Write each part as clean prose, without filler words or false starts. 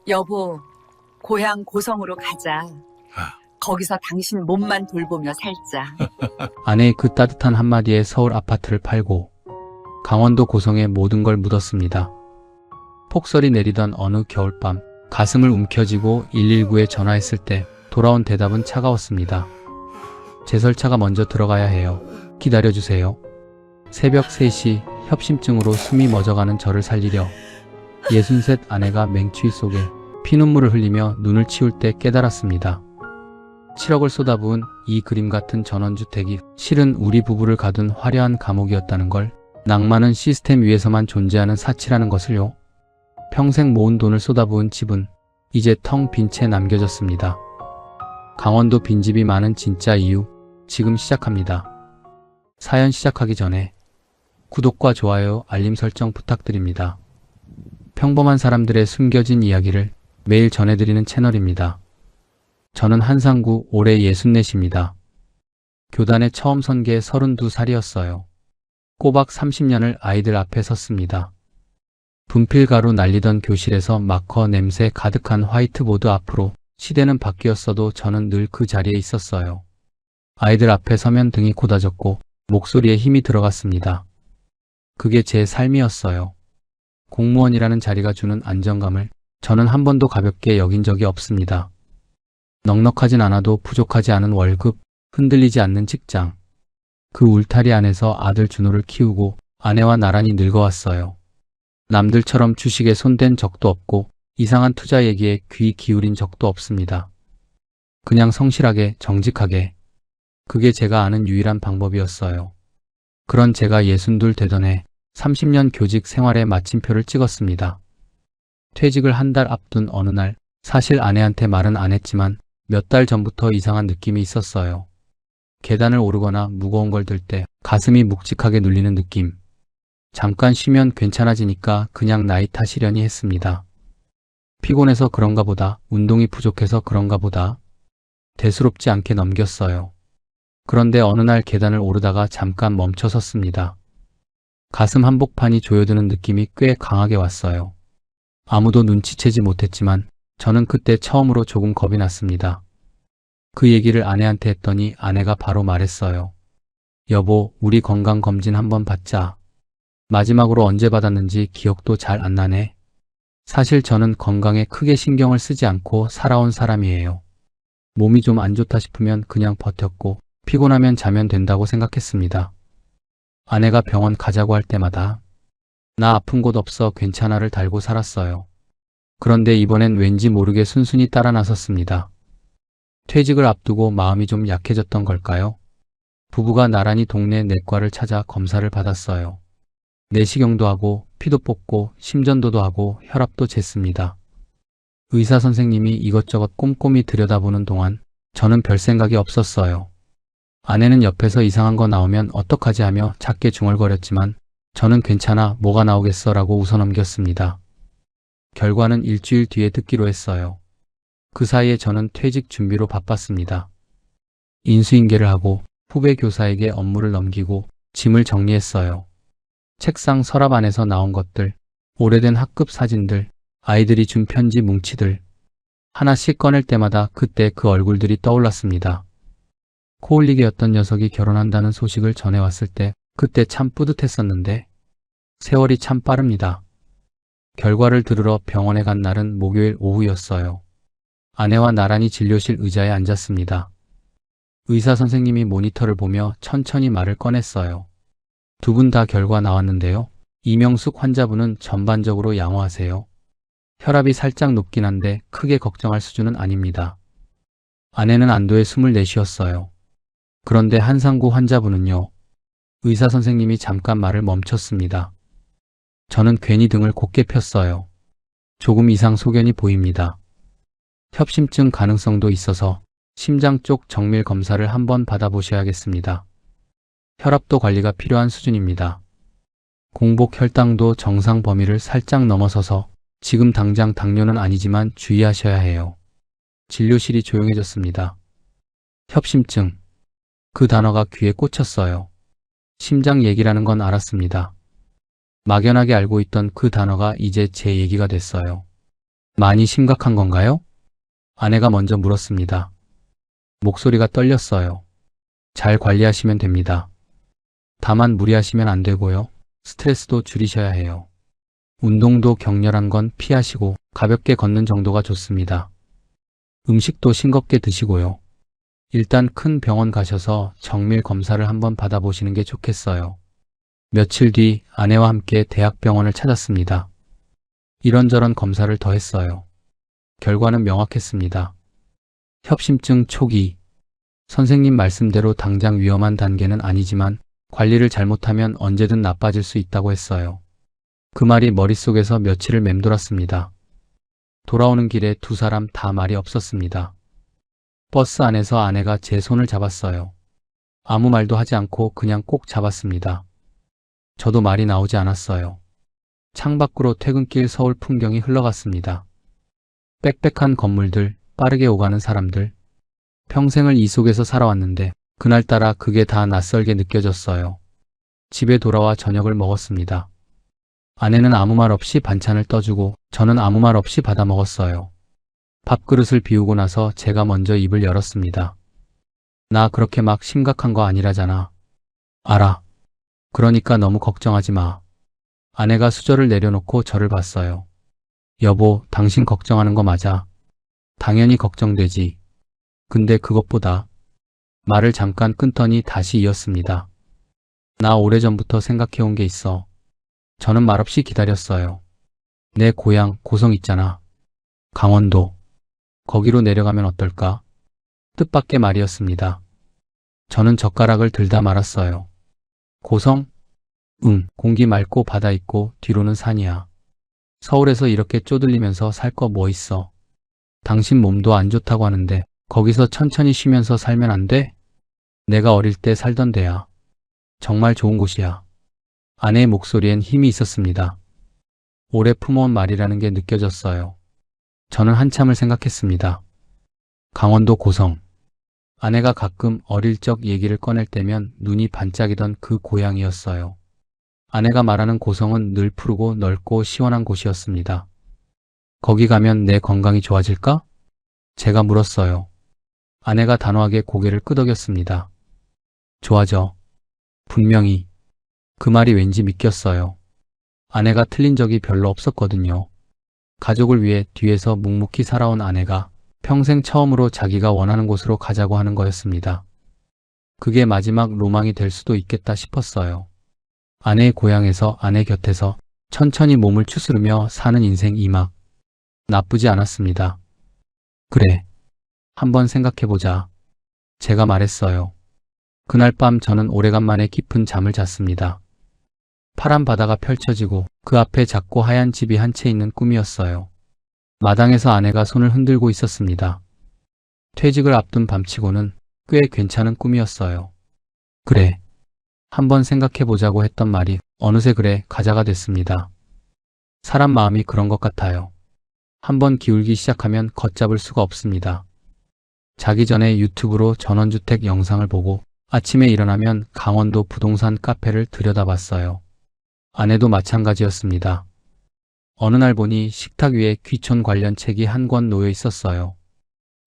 여보, 고향 고성으로 가자. 거기서 당신 몸만 돌보며 살자. 아내의 그 따뜻한 한마디에 서울 아파트를 팔고 강원도 고성에 모든 걸 묻었습니다. 폭설이 내리던 어느 겨울밤 가슴을 움켜쥐고 119에 전화했을 때 돌아온 대답은 차가웠습니다. 제설차가 먼저 들어가야 해요. 기다려주세요. 새벽 3시 협심증으로 숨이 멎어가는 저를 살리려 63 아내가 맹추위 속에 피눈물을 흘리며 눈을 치울 때 깨달았습니다. 7억을 쏟아부은 이 그림 같은 전원주택이 실은 우리 부부를 가둔 화려한 감옥이었다는 걸, 낭만은 시스템 위에서만 존재하는 사치라는 것을요. 평생 모은 돈을 쏟아부은 집은 이제 텅 빈 채 남겨졌습니다. 강원도 빈집이 많은 진짜 이유, 지금 시작합니다. 사연 시작하기 전에 구독과 좋아요, 알림 설정 부탁드립니다. 평범한 사람들의 숨겨진 이야기를 매일 전해드리는 채널입니다. 저는 한상구 올해 64입니다. 교단에 처음 선 게 32살이었어요. 꼬박 30년을 아이들 앞에 섰습니다. 분필가루 날리던 교실에서 마커 냄새 가득한 화이트보드 앞으로 시대는 바뀌었어도 저는 늘 그 자리에 있었어요. 아이들 앞에 서면 등이 고다졌고 목소리에 힘이 들어갔습니다. 그게 제 삶이었어요. 공무원이라는 자리가 주는 안정감을 저는 한 번도 가볍게 여긴 적이 없습니다. 넉넉하진 않아도 부족하지 않은 월급, 흔들리지 않는 직장. 그 울타리 안에서 아들 준호를 키우고 아내와 나란히 늙어왔어요. 남들처럼 주식에 손댄 적도 없고 이상한 투자 얘기에 귀 기울인 적도 없습니다. 그냥 성실하게, 정직하게. 그게 제가 아는 유일한 방법이었어요. 그런 제가 62 되던 해 30년 교직 생활에 마침표를 찍었습니다. 퇴직을 한 달 앞둔 어느 날, 사실 아내한테 말은 안 했지만 몇 달 전부터 이상한 느낌이 있었어요. 계단을 오르거나 무거운 걸 들 때 가슴이 묵직하게 눌리는 느낌. 잠깐 쉬면 괜찮아지니까 그냥 나이 탓이려니 했습니다. 피곤해서 그런가 보다, 운동이 부족해서 그런가 보다. 대수롭지 않게 넘겼어요. 그런데 어느 날 계단을 오르다가 잠깐 멈춰 섰습니다. 가슴 한복판이 조여드는 느낌이 꽤 강하게 왔어요. 아무도 눈치채지 못했지만 저는 그때 처음으로 조금 겁이 났습니다. 그 얘기를 아내한테 했더니 아내가 바로 말했어요. 여보, 우리 건강검진 한번 받자. 마지막으로 언제 받았는지 기억도 잘 안 나네. 사실 저는 건강에 크게 신경을 쓰지 않고 살아온 사람이에요. 몸이 좀 안 좋다 싶으면 그냥 버텼고 피곤하면 자면 된다고 생각했습니다. 아내가 병원 가자고 할 때마다 나 아픈 곳 없어 괜찮아를 달고 살았어요. 그런데 이번엔 왠지 모르게 순순히 따라 나섰습니다. 퇴직을 앞두고 마음이 좀 약해졌던 걸까요? 부부가 나란히 동네 내과를 찾아 검사를 받았어요. 내시경도 하고 피도 뽑고 심전도도 하고 혈압도 쟀습니다. 의사 선생님이 이것저것 꼼꼼히 들여다보는 동안 저는 별 생각이 없었어요. 아내는 옆에서 이상한 거 나오면 어떡하지 하며 작게 중얼거렸지만 저는 괜찮아, 뭐가 나오겠어 라고 웃어넘겼습니다. 결과는 일주일 뒤에 듣기로 했어요. 그 사이에 저는 퇴직 준비로 바빴습니다. 인수인계를 하고 후배 교사에게 업무를 넘기고 짐을 정리했어요. 책상 서랍 안에서 나온 것들, 오래된 학급 사진들, 아이들이 준 편지 뭉치들. 하나씩 꺼낼 때마다 그때 그 얼굴들이 떠올랐습니다. 코올리게였던 녀석이 결혼한다는 소식을 전해왔을 때 그때 참 뿌듯했었는데 세월이 참 빠릅니다. 결과를 들으러 병원에 간 날은 목요일 오후였어요. 아내와 나란히 진료실 의자에 앉았습니다. 의사 선생님이 모니터를 보며 천천히 말을 꺼냈어요. 두 분 다 결과 나왔는데요. 이명숙 환자분은 전반적으로 양호하세요. 혈압이 살짝 높긴 한데 크게 걱정할 수준은 아닙니다. 아내는 안도의 숨을 내쉬었어요. 그런데 한상구 환자분은요. 의사 선생님이 잠깐 말을 멈췄습니다. 저는 괜히 등을 곧게 폈어요. 조금 이상 소견이 보입니다. 협심증 가능성도 있어서 심장 쪽 정밀 검사를 한번 받아보셔야겠습니다. 혈압도 관리가 필요한 수준입니다. 공복 혈당도 정상 범위를 살짝 넘어서서 지금 당장 당뇨는 아니지만 주의하셔야 해요. 진료실이 조용해졌습니다. 협심증. 그 단어가 귀에 꽂혔어요. 심장 얘기라는 건 알았습니다. 막연하게 알고 있던 그 단어가 이제 제 얘기가 됐어요. 많이 심각한 건가요? 아내가 먼저 물었습니다. 목소리가 떨렸어요. 잘 관리하시면 됩니다. 다만 무리하시면 안 되고요. 스트레스도 줄이셔야 해요. 운동도 격렬한 건 피하시고 가볍게 걷는 정도가 좋습니다. 음식도 싱겁게 드시고요. 일단 큰 병원 가셔서 정밀 검사를 한번 받아보시는 게 좋겠어요. 며칠 뒤 아내와 함께 대학병원을 찾았습니다. 이런저런 검사를 더 했어요. 결과는 명확했습니다. 협심증 초기. 선생님 말씀대로 당장 위험한 단계는 아니지만 관리를 잘못하면 언제든 나빠질 수 있다고 했어요. 그 말이 머릿속에서 며칠을 맴돌았습니다. 돌아오는 길에 두 사람 다 말이 없었습니다. 버스 안에서 아내가 제 손을 잡았어요. 아무 말도 하지 않고 그냥 꼭 잡았습니다. 저도 말이 나오지 않았어요. 창밖으로 퇴근길 서울 풍경이 흘러갔습니다. 빽빽한 건물들, 빠르게 오가는 사람들. 평생을 이 속에서 살아왔는데 그날따라 그게 다 낯설게 느껴졌어요. 집에 돌아와 저녁을 먹었습니다. 아내는 아무 말 없이 반찬을 떠주고 저는 아무 말 없이 받아 먹었어요. 밥그릇을 비우고 나서 제가 먼저 입을 열었습니다. 나 그렇게 막 심각한 거 아니라잖아. 알아. 그러니까 너무 걱정하지 마. 아내가 수저를 내려놓고 저를 봤어요. 여보, 당신 걱정하는 거 맞아. 당연히 걱정되지. 근데 그것보다 말을 잠깐 끊더니 다시 이었습니다. 나 오래전부터 생각해온 게 있어. 저는 말없이 기다렸어요. 내 고향 고성 있잖아. 강원도. 거기로 내려가면 어떨까? 뜻밖의 말이었습니다. 저는 젓가락을 들다 말았어요. 고성? 응, 공기 맑고 바다 있고 뒤로는 산이야. 서울에서 이렇게 쪼들리면서 살 거 뭐 있어. 당신 몸도 안 좋다고 하는데 거기서 천천히 쉬면서 살면 안 돼? 내가 어릴 때 살던 데야. 정말 좋은 곳이야. 아내의 목소리엔 힘이 있었습니다. 오래 품어온 말이라는 게 느껴졌어요. 저는 한참을 생각했습니다. 강원도 고성. 아내가 가끔 어릴 적 얘기를 꺼낼 때면 눈이 반짝이던 그 고향이었어요. 아내가 말하는 고성은 늘 푸르고 넓고 시원한 곳이었습니다. 거기 가면 내 건강이 좋아질까? 제가 물었어요. 아내가 단호하게 고개를 끄덕였습니다. 좋아져. 분명히. 그 말이 왠지 믿겼어요. 아내가 틀린 적이 별로 없었거든요. 가족을 위해 뒤에서 묵묵히 살아온 아내가 평생 처음으로 자기가 원하는 곳으로 가자고 하는 거였습니다. 그게 마지막 로망이 될 수도 있겠다 싶었어요. 아내의 고향에서 아내 곁에서 천천히 몸을 추스르며 사는 인생 2막. 나쁘지 않았습니다. 그래. 한번 생각해보자. 제가 말했어요. 그날 밤 저는 오래간만에 깊은 잠을 잤습니다. 파란 바다가 펼쳐지고 그 앞에 작고 하얀 집이 한 채 있는 꿈이었어요. 마당에서 아내가 손을 흔들고 있었습니다. 퇴직을 앞둔 밤치고는 꽤 괜찮은 꿈이었어요. 그래. 한번 생각해보자고 했던 말이 어느새 그래 가자가 됐습니다. 사람 마음이 그런 것 같아요. 한번 기울기 시작하면 걷잡을 수가 없습니다. 자기 전에 유튜브로 전원주택 영상을 보고 아침에 일어나면 강원도 부동산 카페를 들여다봤어요. 아내도 마찬가지였습니다. 어느 날 보니 식탁 위에 귀촌 관련 책이 한 권 놓여 있었어요.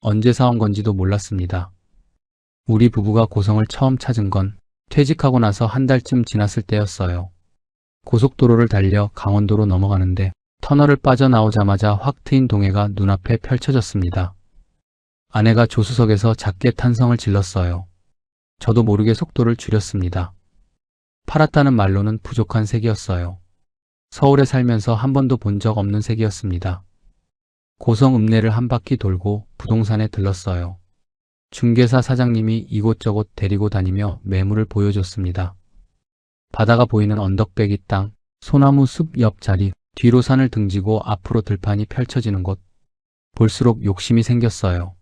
언제 사온 건지도 몰랐습니다. 우리 부부가 고성을 처음 찾은 건 퇴직하고 나서 한 달쯤 지났을 때였어요. 고속도로를 달려 강원도로 넘어가는데 터널을 빠져나오자마자 확 트인 동해가 눈앞에 펼쳐졌습니다. 아내가 조수석에서 작게 탄성을 질렀어요. 저도 모르게 속도를 줄였습니다. 파랗다는 말로는 부족한 색이었어요. 서울에 살면서 한 번도 본 적 없는 색이었습니다. 고성 읍내를 한 바퀴 돌고 부동산에 들렀어요. 중개사 사장님이 이곳저곳 데리고 다니며 매물을 보여줬습니다. 바다가 보이는 언덕배기 땅, 소나무 숲 옆 자리, 뒤로 산을 등지고 앞으로 들판이 펼쳐지는 곳. 볼수록 욕심이 생겼어요.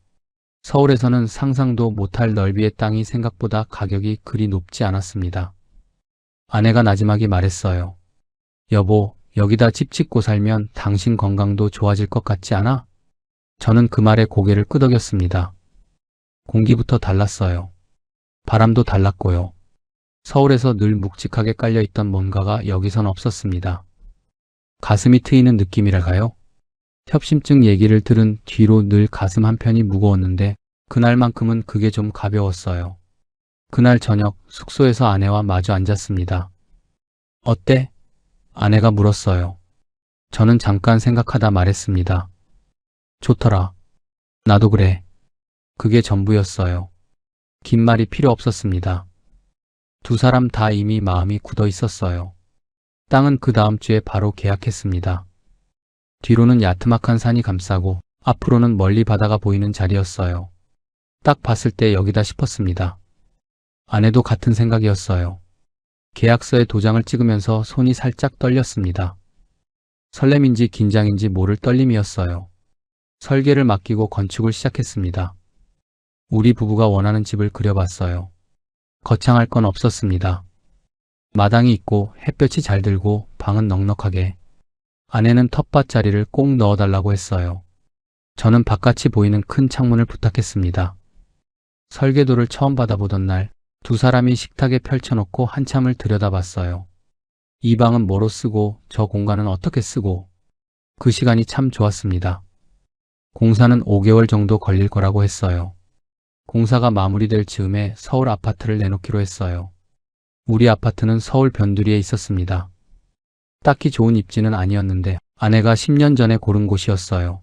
서울에서는 상상도 못할 넓이의 땅이 생각보다 가격이 그리 높지 않았습니다. 아내가 나지막이 말했어요. 여보, 여기다 집 짓고 살면 당신 건강도 좋아질 것 같지 않아? 저는 그 말에 고개를 끄덕였습니다. 공기부터 달랐어요. 바람도 달랐고요. 서울에서 늘 묵직하게 깔려있던 뭔가가 여기선 없었습니다. 가슴이 트이는 느낌이랄까요? 협심증 얘기를 들은 뒤로 늘 가슴 한편이 무거웠는데 그날만큼은 그게 좀 가벼웠어요. 그날 저녁 숙소에서 아내와 마주 앉았습니다. 어때? 아내가 물었어요. 저는 잠깐 생각하다 말했습니다. 좋더라. 나도 그래. 그게 전부였어요. 긴 말이 필요 없었습니다. 두 사람 다 이미 마음이 굳어 있었어요. 땅은 그 다음 주에 바로 계약했습니다. 뒤로는 야트막한 산이 감싸고 앞으로는 멀리 바다가 보이는 자리였어요. 딱 봤을 때 여기다 싶었습니다. 아내도 같은 생각이었어요. 계약서에 도장을 찍으면서 손이 살짝 떨렸습니다. 설렘인지 긴장인지 모를 떨림이었어요. 설계를 맡기고 건축을 시작했습니다. 우리 부부가 원하는 집을 그려봤어요. 거창할 건 없었습니다. 마당이 있고 햇볕이 잘 들고 방은 넉넉하게. 아내는 텃밭 자리를 꼭 넣어달라고 했어요. 저는 바깥이 보이는 큰 창문을 부탁했습니다. 설계도를 처음 받아보던 날 두 사람이 식탁에 펼쳐놓고 한참을 들여다봤어요. 이 방은 뭐로 쓰고 저 공간은 어떻게 쓰고. 그 시간이 참 좋았습니다. 공사는 5개월 정도 걸릴 거라고 했어요. 공사가 마무리될 즈음에 서울 아파트를 내놓기로 했어요. 우리 아파트는 서울 변두리에 있었습니다. 딱히 좋은 입지는 아니었는데 아내가 10년 전에 고른 곳이었어요.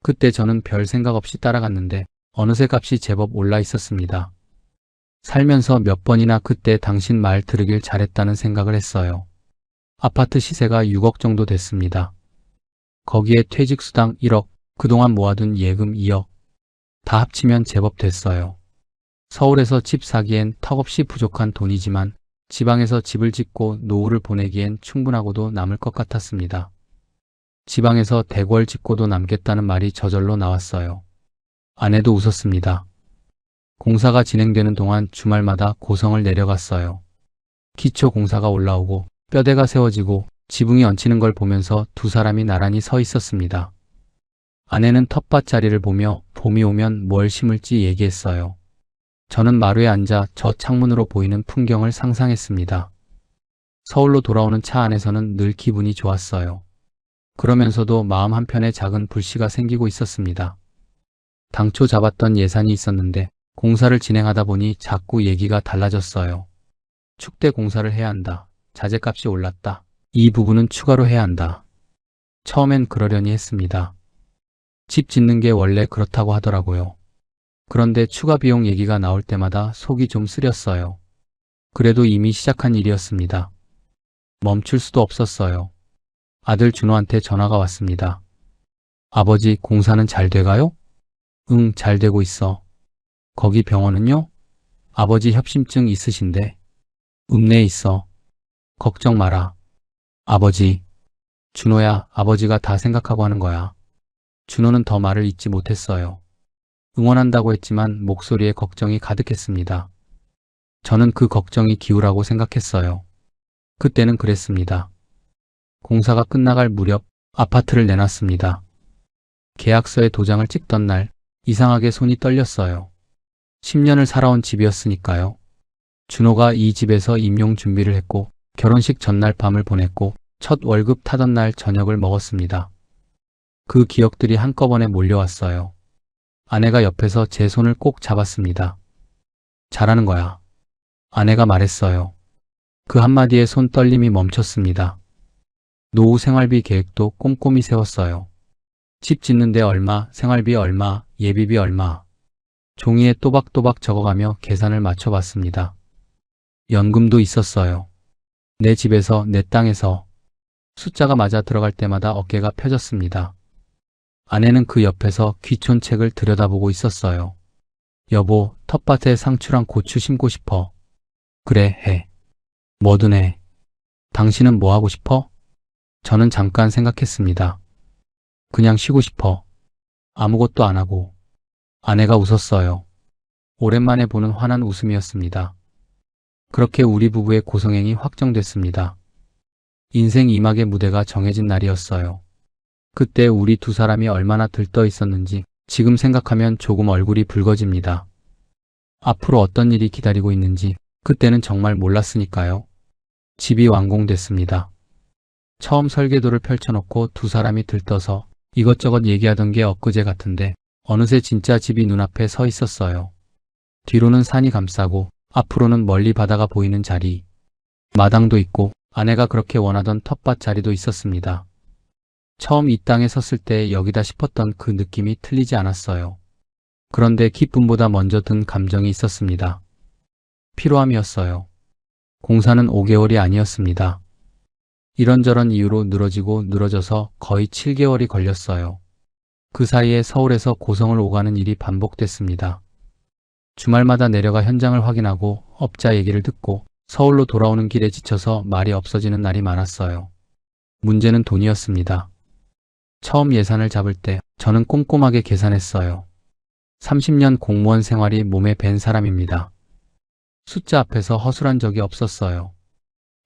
그때 저는 별 생각 없이 따라갔는데 어느새 값이 제법 올라 있었습니다. 살면서 몇 번이나 그때 당신 말 들으길 잘했다는 생각을 했어요. 아파트 시세가 6억 정도 됐습니다. 거기에 퇴직수당 1억, 그동안 모아둔 예금 2억. 다 합치면 제법 됐어요. 서울에서 집 사기엔 턱없이 부족한 돈이지만 지방에서 집을 짓고 노후를 보내기엔 충분하고도 남을 것 같았습니다. 지방에서 대궐 짓고도 남겠다는 말이 저절로 나왔어요. 아내도 웃었습니다. 공사가 진행되는 동안 주말마다 고성을 내려갔어요. 기초 공사가 올라오고 뼈대가 세워지고 지붕이 얹히는 걸 보면서 두 사람이 나란히 서 있었습니다. 아내는 텃밭 자리를 보며 봄이 오면 뭘 심을지 얘기했어요. 저는 마루에 앉아 저 창문으로 보이는 풍경을 상상했습니다. 서울로 돌아오는 차 안에서는 늘 기분이 좋았어요. 그러면서도 마음 한편에 작은 불씨가 생기고 있었습니다. 당초 잡았던 예산이 있었는데 공사를 진행하다 보니 자꾸 얘기가 달라졌어요. 축대 공사를 해야 한다. 자재값이 올랐다. 이 부분은 추가로 해야 한다. 처음엔 그러려니 했습니다. 집 짓는 게 원래 그렇다고 하더라고요. 그런데 추가 비용 얘기가 나올 때마다 속이 좀 쓰렸어요. 그래도 이미 시작한 일이었습니다. 멈출 수도 없었어요. 아들 준호한테 전화가 왔습니다. 아버지, 공사는 잘 돼가요? 응, 잘 되고 있어. 거기 병원은요? 아버지 협심증 있으신데. 읍내에 있어. 걱정 마라. 아버지. 준호야, 아버지가 다 생각하고 하는 거야. 준호는 더 말을 잇지 못했어요. 응원한다고 했지만 목소리에 걱정이 가득했습니다. 저는 그 걱정이 기우라고 생각했어요. 그때는 그랬습니다. 공사가 끝나갈 무렵 아파트를 내놨습니다. 계약서에 도장을 찍던 날 이상하게 손이 떨렸어요. 10년을 살아온 집이었으니까요. 준호가 이 집에서 임용 준비를 했고 결혼식 전날 밤을 보냈고 첫 월급 타던 날 저녁을 먹었습니다. 그 기억들이 한꺼번에 몰려왔어요. 아내가 옆에서 제 손을 꼭 잡았습니다. 잘하는 거야. 아내가 말했어요. 그 한마디에 손 떨림이 멈췄습니다. 노후 생활비 계획도 꼼꼼히 세웠어요. 집 짓는데 얼마, 생활비 얼마, 예비비 얼마. 종이에 또박또박 적어가며 계산을 맞춰봤습니다. 연금도 있었어요. 내 집에서, 내 땅에서. 숫자가 맞아 들어갈 때마다 어깨가 펴졌습니다. 아내는 그 옆에서 귀촌책을 들여다보고 있었어요. 여보, 텃밭에 상추랑 고추 심고 싶어. 그래, 해. 뭐든 해. 당신은 뭐 하고 싶어? 저는 잠깐 생각했습니다. 그냥 쉬고 싶어. 아무것도 안 하고. 아내가 웃었어요. 오랜만에 보는 환한 웃음이었습니다. 그렇게 우리 부부의 고성행이 확정됐습니다. 인생 2막의 무대가 정해진 날이었어요. 그때 우리 두 사람이 얼마나 들떠 있었는지 지금 생각하면 조금 얼굴이 붉어집니다. 앞으로 어떤 일이 기다리고 있는지 그때는 정말 몰랐으니까요. 집이 완공됐습니다. 처음 설계도를 펼쳐놓고 두 사람이 들떠서 이것저것 얘기하던 게 엊그제 같은데 어느새 진짜 집이 눈앞에 서 있었어요. 뒤로는 산이 감싸고 앞으로는 멀리 바다가 보이는 자리, 마당도 있고 아내가 그렇게 원하던 텃밭 자리도 있었습니다. 처음 이 땅에 섰을 때 여기다 싶었던 그 느낌이 틀리지 않았어요. 그런데 기쁨보다 먼저 든 감정이 있었습니다. 피로함이었어요. 공사는 5개월이 아니었습니다. 이런저런 이유로 늘어지고 늘어져서 거의 7개월이 걸렸어요. 그 사이에 서울에서 고성을 오가는 일이 반복됐습니다. 주말마다 내려가 현장을 확인하고 업자 얘기를 듣고 서울로 돌아오는 길에 지쳐서 말이 없어지는 날이 많았어요. 문제는 돈이었습니다. 처음 예산을 잡을 때 저는 꼼꼼하게 계산했어요. 30년 공무원 생활이 몸에 밴 사람입니다. 숫자 앞에서 허술한 적이 없었어요.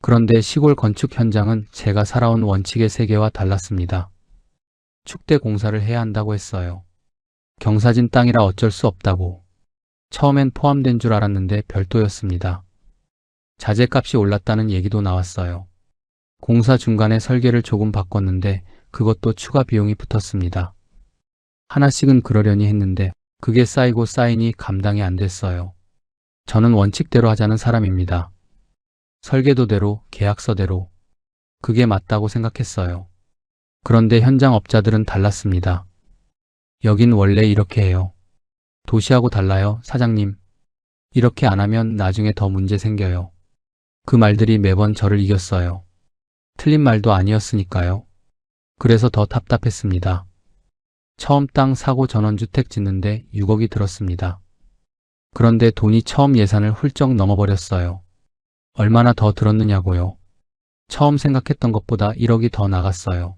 그런데 시골 건축 현장은 제가 살아온 원칙의 세계와 달랐습니다. 축대 공사를 해야 한다고 했어요. 경사진 땅이라 어쩔 수 없다고. 처음엔 포함된 줄 알았는데 별도였습니다. 자재값이 올랐다는 얘기도 나왔어요. 공사 중간에 설계를 조금 바꿨는데 그것도 추가 비용이 붙었습니다. 하나씩은 그러려니 했는데 그게 쌓이고 쌓이니 감당이 안 됐어요. 저는 원칙대로 하자는 사람입니다. 설계도대로, 계약서대로. 그게 맞다고 생각했어요. 그런데 현장 업자들은 달랐습니다. 여긴 원래 이렇게 해요. 도시하고 달라요, 사장님. 이렇게 안 하면 나중에 더 문제 생겨요. 그 말들이 매번 저를 이겼어요. 틀린 말도 아니었으니까요. 그래서 더 답답했습니다. 처음 땅 사고 전원주택 짓는데 6억이 들었습니다. 그런데 돈이 처음 예산을 훌쩍 넘어버렸어요. 얼마나 더 들었느냐고요. 처음 생각했던 것보다 1억이 더 나갔어요.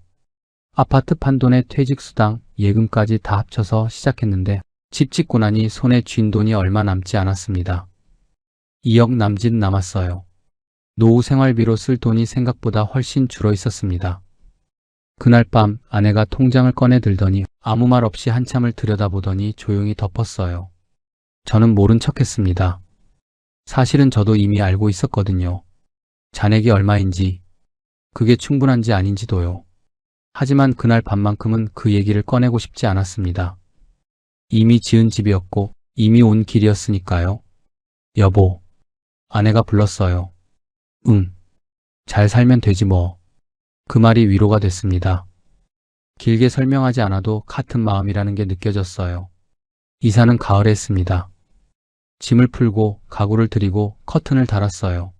아파트 판돈에 퇴직수당, 예금까지 다 합쳐서 시작했는데 집 짓고 나니 손에 쥔 돈이 얼마 남지 않았습니다. 2억 남짓 남았어요. 노후 생활비로 쓸 돈이 생각보다 훨씬 줄어 있었습니다. 그날 밤 아내가 통장을 꺼내 들더니 아무 말 없이 한참을 들여다보더니 조용히 덮었어요. 저는 모른 척했습니다. 사실은 저도 이미 알고 있었거든요. 잔액이 얼마인지, 그게 충분한지 아닌지도요. 하지만 그날 밤만큼은 그 얘기를 꺼내고 싶지 않았습니다. 이미 지은 집이었고 이미 온 길이었으니까요. 여보, 아내가 불렀어요. 응, 잘 살면 되지 뭐. 그 말이 위로가 됐습니다. 길게 설명하지 않아도 같은 마음이라는 게 느껴졌어요. 이사는 가을에 했습니다. 짐을 풀고 가구를 들이고 커튼을 달았어요.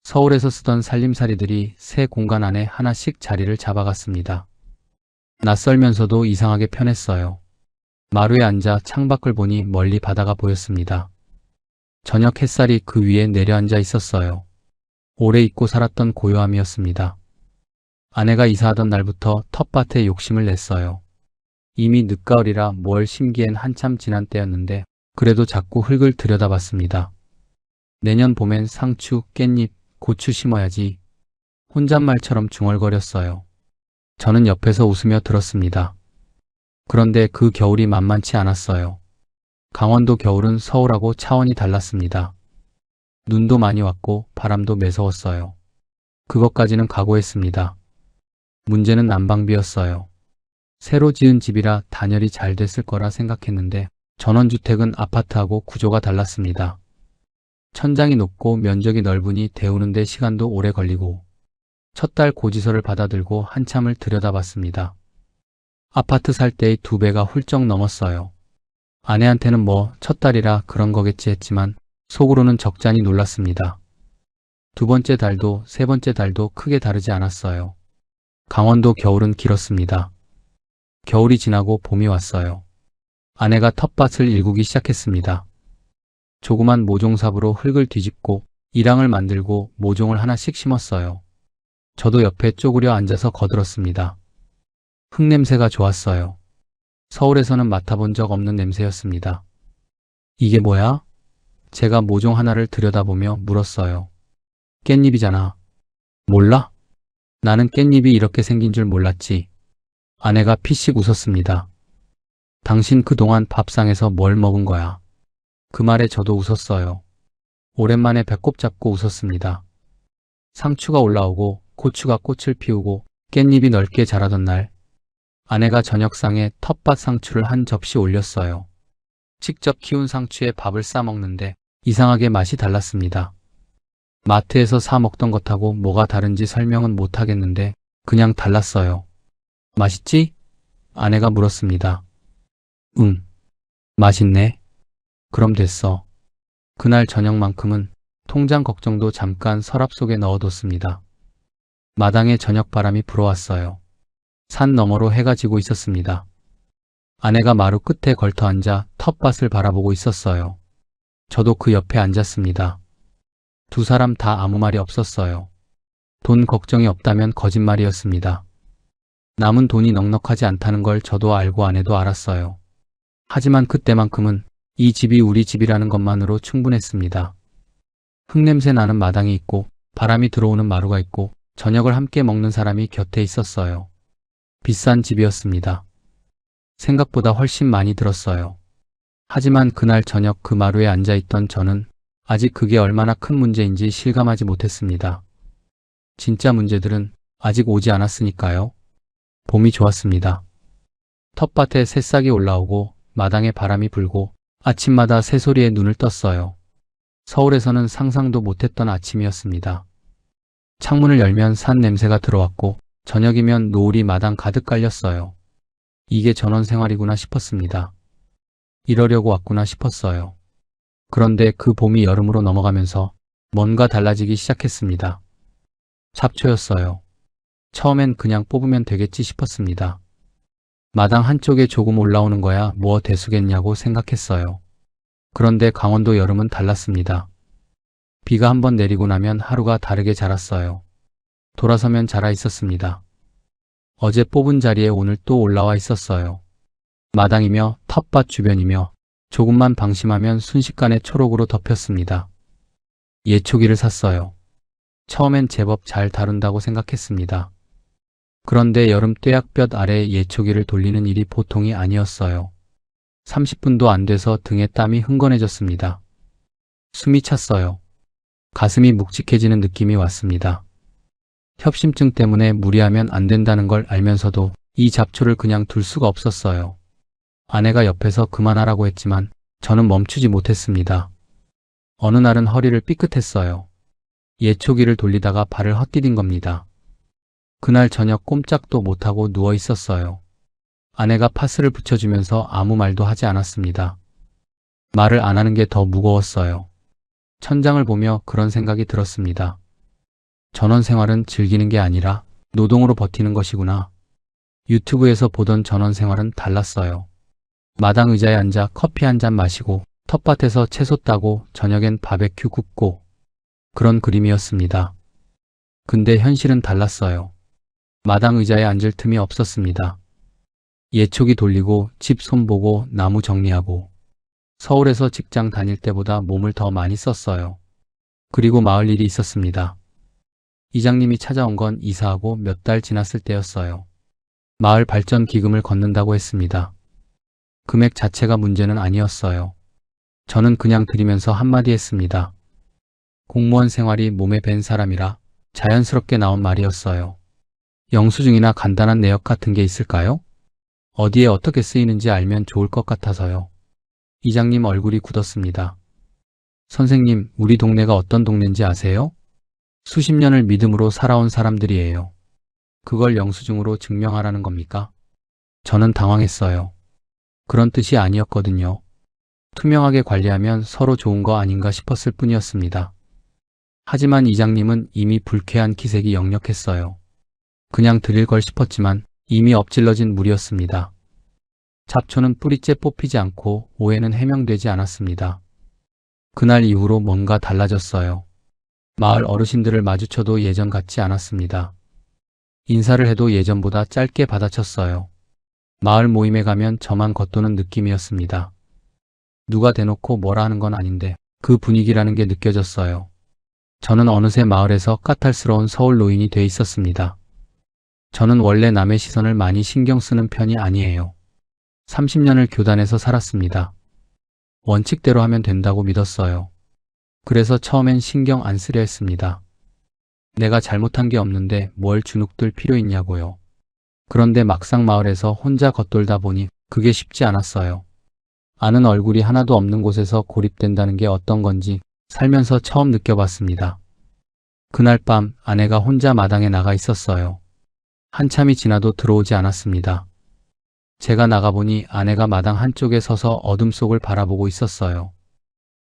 서울에서 쓰던 살림살이들이 새 공간 안에 하나씩 자리를 잡아갔습니다. 낯설면서도 이상하게 편했어요. 마루에 앉아 창밖을 보니 멀리 바다가 보였습니다. 저녁 햇살이 그 위에 내려앉아 있었어요. 오래 잊고 살았던 고요함이었습니다. 아내가 이사하던 날부터 텃밭에 욕심을 냈어요. 이미 늦가을이라 뭘 심기엔 한참 지난 때였는데 그래도 자꾸 흙을 들여다봤습니다. 내년 봄엔 상추, 깻잎, 고추 심어야지. 혼잣말처럼 중얼거렸어요. 저는 옆에서 웃으며 들었습니다. 그런데 그 겨울이 만만치 않았어요. 강원도 겨울은 서울하고 차원이 달랐습니다. 눈도 많이 왔고 바람도 매서웠어요. 그것까지는 각오했습니다. 문제는 난방비였어요. 새로 지은 집이라 단열이 잘 됐을 거라 생각했는데 전원주택은 아파트하고 구조가 달랐습니다. 천장이 높고 면적이 넓으니 데우는데 시간도 오래 걸리고 첫 달 고지서를 받아들고 한참을 들여다봤습니다. 아파트 살 때의 2배가 훌쩍 넘었어요. 아내한테는 뭐 첫 달이라 그런 거겠지 했지만 속으로는 적잖이 놀랐습니다. 두 번째 달도 세 번째 달도 크게 다르지 않았어요. 강원도 겨울은 길었습니다. 겨울이 지나고 봄이 왔어요. 아내가 텃밭을 일구기 시작했습니다. 조그만 모종삽으로 흙을 뒤집고 이랑을 만들고 모종을 하나씩 심었어요. 저도 옆에 쪼그려 앉아서 거들었습니다. 흙냄새가 좋았어요. 서울에서는 맡아본 적 없는 냄새였습니다. 이게 뭐야? 제가 모종 하나를 들여다보며 물었어요. 깻잎이잖아. 몰라? 나는 깻잎이 이렇게 생긴 줄 몰랐지. 아내가 피식 웃었습니다. 당신 그동안 밥상에서 뭘 먹은 거야? 그 말에 저도 웃었어요. 오랜만에 배꼽 잡고 웃었습니다. 상추가 올라오고 고추가 꽃을 피우고 깻잎이 넓게 자라던 날 아내가 저녁상에 텃밭 상추를 한 접시 올렸어요. 직접 키운 상추에 밥을 싸 먹는데 이상하게 맛이 달랐습니다. 마트에서 사 먹던 것하고 뭐가 다른지 설명은 못 하겠는데 그냥 달랐어요. 맛있지? 아내가 물었습니다. 응. 맛있네. 그럼 됐어. 그날 저녁만큼은 통장 걱정도 잠깐 서랍 속에 넣어뒀습니다. 마당에 저녁 바람이 불어왔어요. 산 너머로 해가 지고 있었습니다. 아내가 마루 끝에 걸터 앉아 텃밭을 바라보고 있었어요. 저도 그 옆에 앉았습니다. 두 사람 다 아무 말이 없었어요. 돈 걱정이 없다면 거짓말이었습니다. 남은 돈이 넉넉하지 않다는 걸 저도 알고 아내도 알았어요. 하지만 그때만큼은 이 집이 우리 집이라는 것만으로 충분했습니다. 흙냄새 나는 마당이 있고 바람이 들어오는 마루가 있고 저녁을 함께 먹는 사람이 곁에 있었어요. 비싼 집이었습니다. 생각보다 훨씬 많이 들었어요. 하지만 그날 저녁 그 마루에 앉아있던 저는 아직 그게 얼마나 큰 문제인지 실감하지 못했습니다. 진짜 문제들은 아직 오지 않았으니까요. 봄이 좋았습니다. 텃밭에 새싹이 올라오고 마당에 바람이 불고 아침마다 새소리에 눈을 떴어요. 서울에서는 상상도 못했던 아침이었습니다. 창문을 열면 산 냄새가 들어왔고 저녁이면 노을이 마당 가득 깔렸어요. 이게 전원생활이구나 싶었습니다. 이러려고 왔구나 싶었어요. 그런데 그 봄이 여름으로 넘어가면서 뭔가 달라지기 시작했습니다. 잡초였어요. 처음엔 그냥 뽑으면 되겠지 싶었습니다. 마당 한쪽에 조금 올라오는 거야 뭐 대수겠냐고 생각했어요. 그런데 강원도 여름은 달랐습니다. 비가 한번 내리고 나면 하루가 다르게 자랐어요. 돌아서면 자라 있었습니다. 어제 뽑은 자리에 오늘 또 올라와 있었어요. 마당이며 텃밭 주변이며 조금만 방심하면 순식간에 초록으로 덮였습니다. 예초기를 샀어요. 처음엔 제법 잘 다룬다고 생각했습니다. 그런데 여름 뙤약볕 아래 예초기를 돌리는 일이 보통이 아니었어요. 30분도 안 돼서 등에 땀이 흥건해졌습니다. 숨이 찼어요. 가슴이 묵직해지는 느낌이 왔습니다. 협심증 때문에 무리하면 안 된다는 걸 알면서도 이 잡초를 그냥 둘 수가 없었어요. 아내가 옆에서 그만하라고 했지만 저는 멈추지 못했습니다. 어느 날은 허리를 삐끗했어요. 예초기를 돌리다가 발을 헛디딘 겁니다. 그날 저녁 꼼짝도 못하고 누워 있었어요. 아내가 파스를 붙여주면서 아무 말도 하지 않았습니다. 말을 안 하는 게 더 무거웠어요. 천장을 보며 그런 생각이 들었습니다. 전원생활은 즐기는 게 아니라 노동으로 버티는 것이구나. 유튜브에서 보던 전원생활은 달랐어요. 마당 의자에 앉아 커피 한 잔 마시고 텃밭에서 채소 따고 저녁엔 바베큐 굽고 그런 그림이었습니다. 근데 현실은 달랐어요. 마당 의자에 앉을 틈이 없었습니다. 예초기 돌리고 집 손보고 나무 정리하고 서울에서 직장 다닐 때보다 몸을 더 많이 썼어요. 그리고 마을 일이 있었습니다. 이장님이 찾아온 건 이사하고 몇 달 지났을 때였어요. 마을 발전 기금을 걷는다고 했습니다. 금액 자체가 문제는 아니었어요. 저는 그냥 드리면서 한마디 했습니다. 공무원 생활이 몸에 밴 사람이라 자연스럽게 나온 말이었어요. 영수증이나 간단한 내역 같은 게 있을까요? 어디에 어떻게 쓰이는지 알면 좋을 것 같아서요. 이장님 얼굴이 굳었습니다. 선생님, 우리 동네가 어떤 동네인지 아세요? 수십 년을 믿음으로 살아온 사람들이에요. 그걸 영수증으로 증명하라는 겁니까? 저는 당황했어요. 그런 뜻이 아니었거든요. 투명하게 관리하면 서로 좋은 거 아닌가 싶었을 뿐이었습니다. 하지만 이장님은 이미 불쾌한 기색이 역력했어요. 그냥 드릴 걸 싶었지만 이미 엎질러진 물이었습니다. 잡초는 뿌리째 뽑히지 않고 오해는 해명되지 않았습니다. 그날 이후로 뭔가 달라졌어요. 마을 어르신들을 마주쳐도 예전 같지 않았습니다. 인사를 해도 예전보다 짧게 받아쳤어요. 마을 모임에 가면 저만 겉도는 느낌이었습니다. 누가 대놓고 뭐라 하는 건 아닌데 그 분위기라는 게 느껴졌어요. 저는 어느새 마을에서 까탈스러운 서울 노인이 돼 있었습니다. 저는 원래 남의 시선을 많이 신경 쓰는 편이 아니에요. 30년을 교단에서 살았습니다. 원칙대로 하면 된다고 믿었어요. 그래서 처음엔 신경 안 쓰려 했습니다. 내가 잘못한 게 없는데 뭘 주눅들 필요 있냐고요. 그런데 막상 마을에서 혼자 겉돌다 보니 그게 쉽지 않았어요. 아는 얼굴이 하나도 없는 곳에서 고립된다는 게 어떤 건지 살면서 처음 느껴봤습니다. 그날 밤 아내가 혼자 마당에 나가 있었어요. 한참이 지나도 들어오지 않았습니다. 제가 나가보니 아내가 마당 한쪽에 서서 어둠 속을 바라보고 있었어요.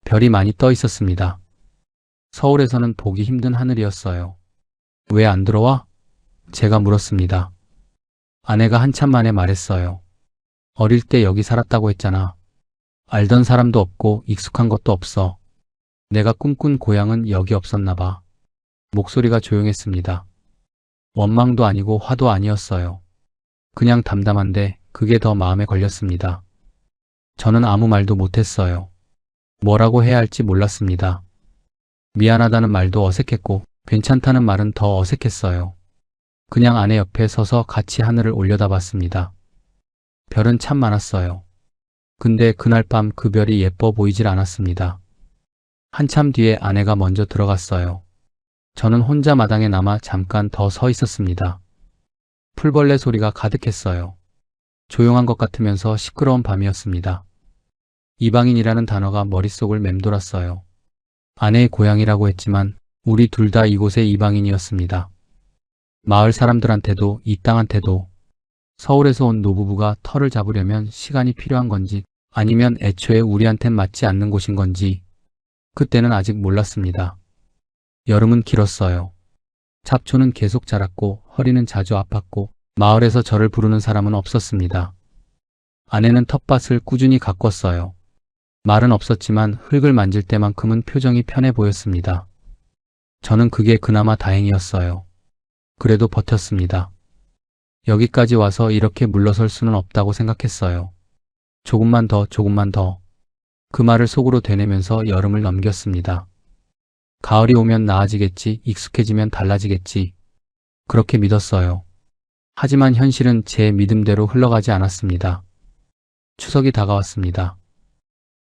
별이 많이 떠 있었습니다. 서울에서는 보기 힘든 하늘이었어요. 왜 안 들어와? 제가 물었습니다. 아내가 한참 만에 말했어요. 어릴 때 여기 살았다고 했잖아. 알던 사람도 없고 익숙한 것도 없어. 내가 꿈꾼 고향은 여기 없었나 봐. 목소리가 조용했습니다. 원망도 아니고 화도 아니었어요. 그냥 담담한데 그게 더 마음에 걸렸습니다. 저는 아무 말도 못했어요. 뭐라고 해야 할지 몰랐습니다. 미안하다는 말도 어색했고 괜찮다는 말은 더 어색했어요. 그냥 아내 옆에 서서 같이 하늘을 올려다봤습니다. 별은 참 많았어요. 근데 그날 밤 그 별이 예뻐 보이질 않았습니다. 한참 뒤에 아내가 먼저 들어갔어요. 저는 혼자 마당에 남아 잠깐 더 서 있었습니다. 풀벌레 소리가 가득했어요. 조용한 것 같으면서 시끄러운 밤이었습니다. 이방인이라는 단어가 머릿속을 맴돌았어요. 아내의 고향이라고 했지만 우리 둘 다 이곳의 이방인이었습니다. 마을 사람들한테도 이 땅한테도. 서울에서 온 노부부가 터를 잡으려면 시간이 필요한 건지 아니면 애초에 우리한텐 맞지 않는 곳인 건지 그때는 아직 몰랐습니다. 여름은 길었어요. 잡초는 계속 자랐고 허리는 자주 아팠고 마을에서 저를 부르는 사람은 없었습니다. 아내는 텃밭을 꾸준히 가꿨어요. 말은 없었지만 흙을 만질 때만큼은 표정이 편해 보였습니다. 저는 그게 그나마 다행이었어요. 그래도 버텼습니다. 여기까지 와서 이렇게 물러설 수는 없다고 생각했어요. 조금만 더, 조금만 더. 그 말을 속으로 되뇌면서 여름을 넘겼습니다. 가을이 오면 나아지겠지, 익숙해지면 달라지겠지. 그렇게 믿었어요. 하지만 현실은 제 믿음대로 흘러가지 않았습니다. 추석이 다가왔습니다.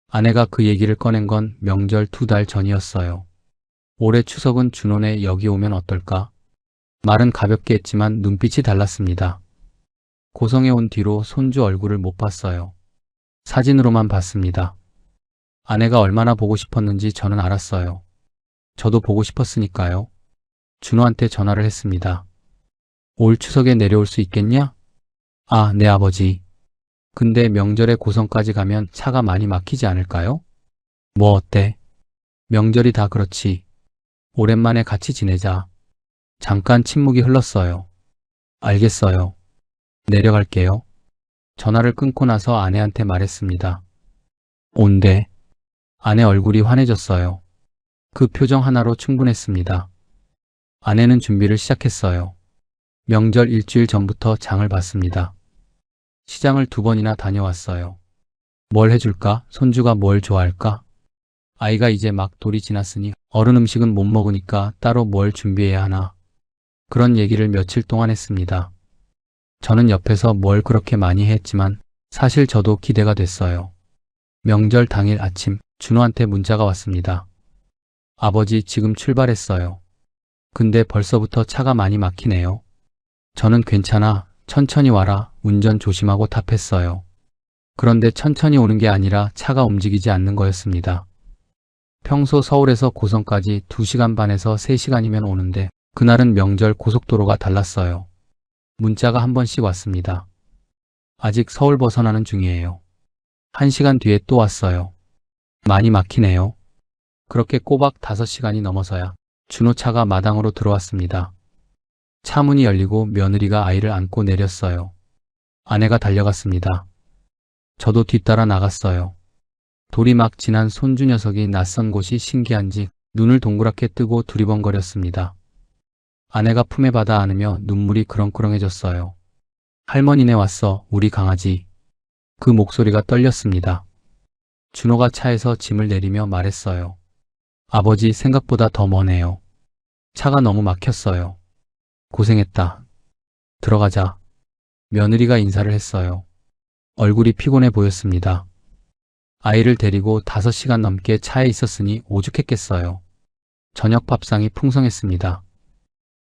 아내가 그 얘기를 꺼낸 건 명절 2달 전이었어요. 올해 추석은 준호네 여기 오면 어떨까? 말은 가볍게 했지만 눈빛이 달랐습니다. 고성에 온 뒤로 손주 얼굴을 못 봤어요. 사진으로만 봤습니다. 아내가 얼마나 보고 싶었는지 저는 알았어요. 저도 보고 싶었으니까요. 준호한테 전화를 했습니다. 올 추석에 내려올 수 있겠냐? 아, 네 아버지. 근데 명절에 고성까지 가면 차가 많이 막히지 않을까요? 뭐 어때? 명절이 다 그렇지. 오랜만에 같이 지내자. 잠깐 침묵이 흘렀어요. 알겠어요. 내려갈게요. 전화를 끊고 나서 아내한테 말했습니다. 온대. 아내 얼굴이 환해졌어요. 그 표정 하나로 충분했습니다. 아내는 준비를 시작했어요. 명절 일주일 전부터 장을 봤습니다. 시장을 2번이나 다녀왔어요. 뭘 해줄까? 손주가 뭘 좋아할까? 아이가 이제 막 돌이 지났으니 어른 음식은 못 먹으니까 따로 뭘 준비해야 하나. 그런 얘기를 며칠 동안 했습니다. 저는 옆에서 뭘 그렇게 많이 했지만 사실 저도 기대가 됐어요. 명절 당일 아침 준호한테 문자가 왔습니다. 아버지 지금 출발했어요. 근데 벌써부터 차가 많이 막히네요. 저는 괜찮아. 천천히 와라. 운전 조심하고 답했어요. 그런데 천천히 오는 게 아니라 차가 움직이지 않는 거였습니다. 평소 서울에서 고성까지 2시간 반에서 3시간이면 오는데 그날은 명절 고속도로가 달랐어요. 문자가 한 번씩 왔습니다. 아직 서울 벗어나는 중이에요. 1시간 뒤에 또 왔어요. 많이 막히네요. 그렇게 꼬박 5시간이 넘어서야 준호차가 마당으로 들어왔습니다. 차 문이 열리고 며느리가 아이를 안고 내렸어요. 아내가 달려갔습니다. 저도 뒤따라 나갔어요. 돌이 막 지난 손주 녀석이 낯선 곳이 신기한지 눈을 동그랗게 뜨고 두리번거렸습니다. 아내가 품에 받아 안으며 눈물이 그렁그렁해졌어요. 할머니네 왔어, 우리 강아지. 그 목소리가 떨렸습니다. 준호가 차에서 짐을 내리며 말했어요. 아버지 생각보다 더 머네요. 차가 너무 막혔어요. 고생했다. 들어가자. 며느리가 인사를 했어요. 얼굴이 피곤해 보였습니다. 아이를 데리고 5시간 넘게 차에 있었으니 오죽했겠어요. 저녁 밥상이 풍성했습니다.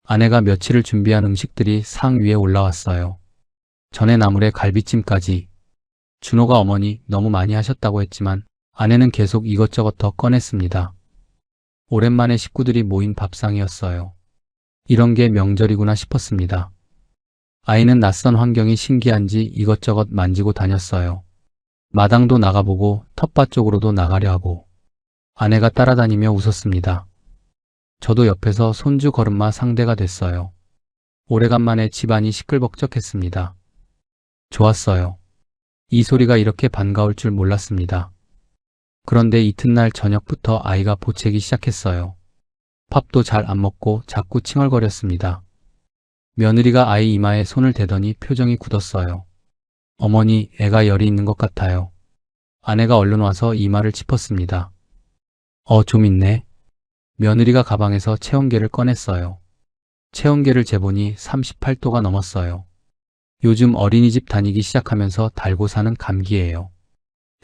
아내가 며칠을 준비한 음식들이 상 위에 올라왔어요. 전에 나물에 갈비찜까지. 준호가 어머니 너무 많이 하셨다고 했지만 아내는 계속 이것저것 더 꺼냈습니다. 오랜만에 식구들이 모인 밥상이었어요. 이런 게 명절이구나 싶었습니다. 아이는 낯선 환경이 신기한지 이것저것 만지고 다녔어요. 마당도 나가보고 텃밭 쪽으로도 나가려 하고. 아내가 따라다니며 웃었습니다. 저도 옆에서 손주 걸음마 상대가 됐어요. 오래간만에 집안이 시끌벅적했습니다. 좋았어요. 이 소리가 이렇게 반가울 줄 몰랐습니다. 그런데 이튿날 저녁부터 아이가 보채기 시작했어요. 밥도 잘 안 먹고 자꾸 칭얼거렸습니다. 며느리가 아이 이마에 손을 대더니 표정이 굳었어요. 어머니, 애가 열이 있는 것 같아요. 아내가 얼른 와서 이마를 짚었습니다. 좀 있네. 며느리가 가방에서 체온계를 꺼냈어요. 체온계를 재보니 38도가 넘었어요. 요즘 어린이집 다니기 시작하면서 달고 사는 감기예요.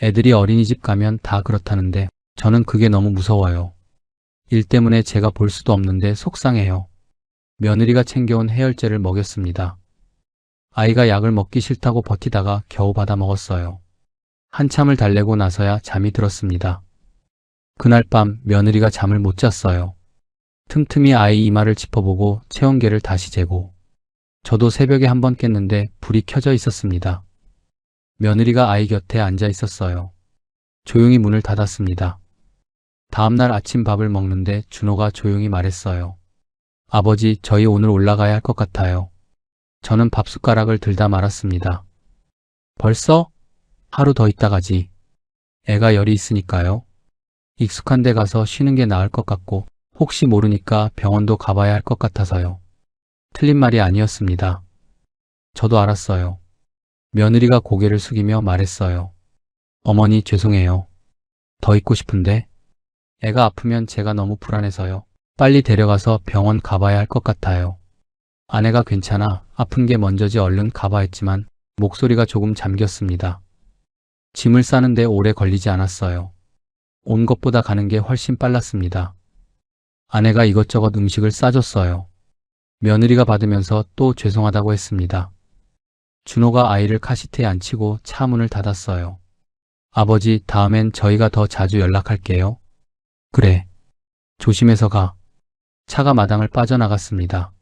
애들이 어린이집 가면 다 그렇다는데 저는 그게 너무 무서워요. 일 때문에 제가 볼 수도 없는데 속상해요. 며느리가 챙겨온 해열제를 먹였습니다. 아이가 약을 먹기 싫다고 버티다가 겨우 받아 먹었어요. 한참을 달래고 나서야 잠이 들었습니다. 그날 밤 며느리가 잠을 못 잤어요. 틈틈이 아이 이마를 짚어보고 체온계를 다시 재고. 저도 새벽에 한 번 깼는데 불이 켜져 있었습니다. 며느리가 아이 곁에 앉아 있었어요. 조용히 문을 닫았습니다. 다음날 아침 밥을 먹는데 준호가 조용히 말했어요. 아버지, 저희 오늘 올라가야 할 것 같아요. 저는 밥숟가락을 들다 말았습니다. 벌써? 하루 더 있다 가지. 애가 열이 있으니까요. 익숙한 데 가서 쉬는 게 나을 것 같고 혹시 모르니까 병원도 가봐야 할 것 같아서요. 틀린 말이 아니었습니다. 저도 알았어요. 며느리가 고개를 숙이며 말했어요. 어머니, 죄송해요. 더 있고 싶은데 애가 아프면 제가 너무 불안해서요. 빨리 데려가서 병원 가봐야 할 것 같아요. 아내가 괜찮아, 아픈 게 먼저지 얼른 가봐 했지만 목소리가 조금 잠겼습니다. 짐을 싸는데 오래 걸리지 않았어요. 온 것보다 가는 게 훨씬 빨랐습니다. 아내가 이것저것 음식을 싸줬어요. 며느리가 받으면서 또 죄송하다고 했습니다. 준호가 아이를 카시트에 앉히고 차 문을 닫았어요. 아버지, 다음엔 저희가 더 자주 연락할게요. 그래. 조심해서 가. 차가 마당을 빠져나갔습니다.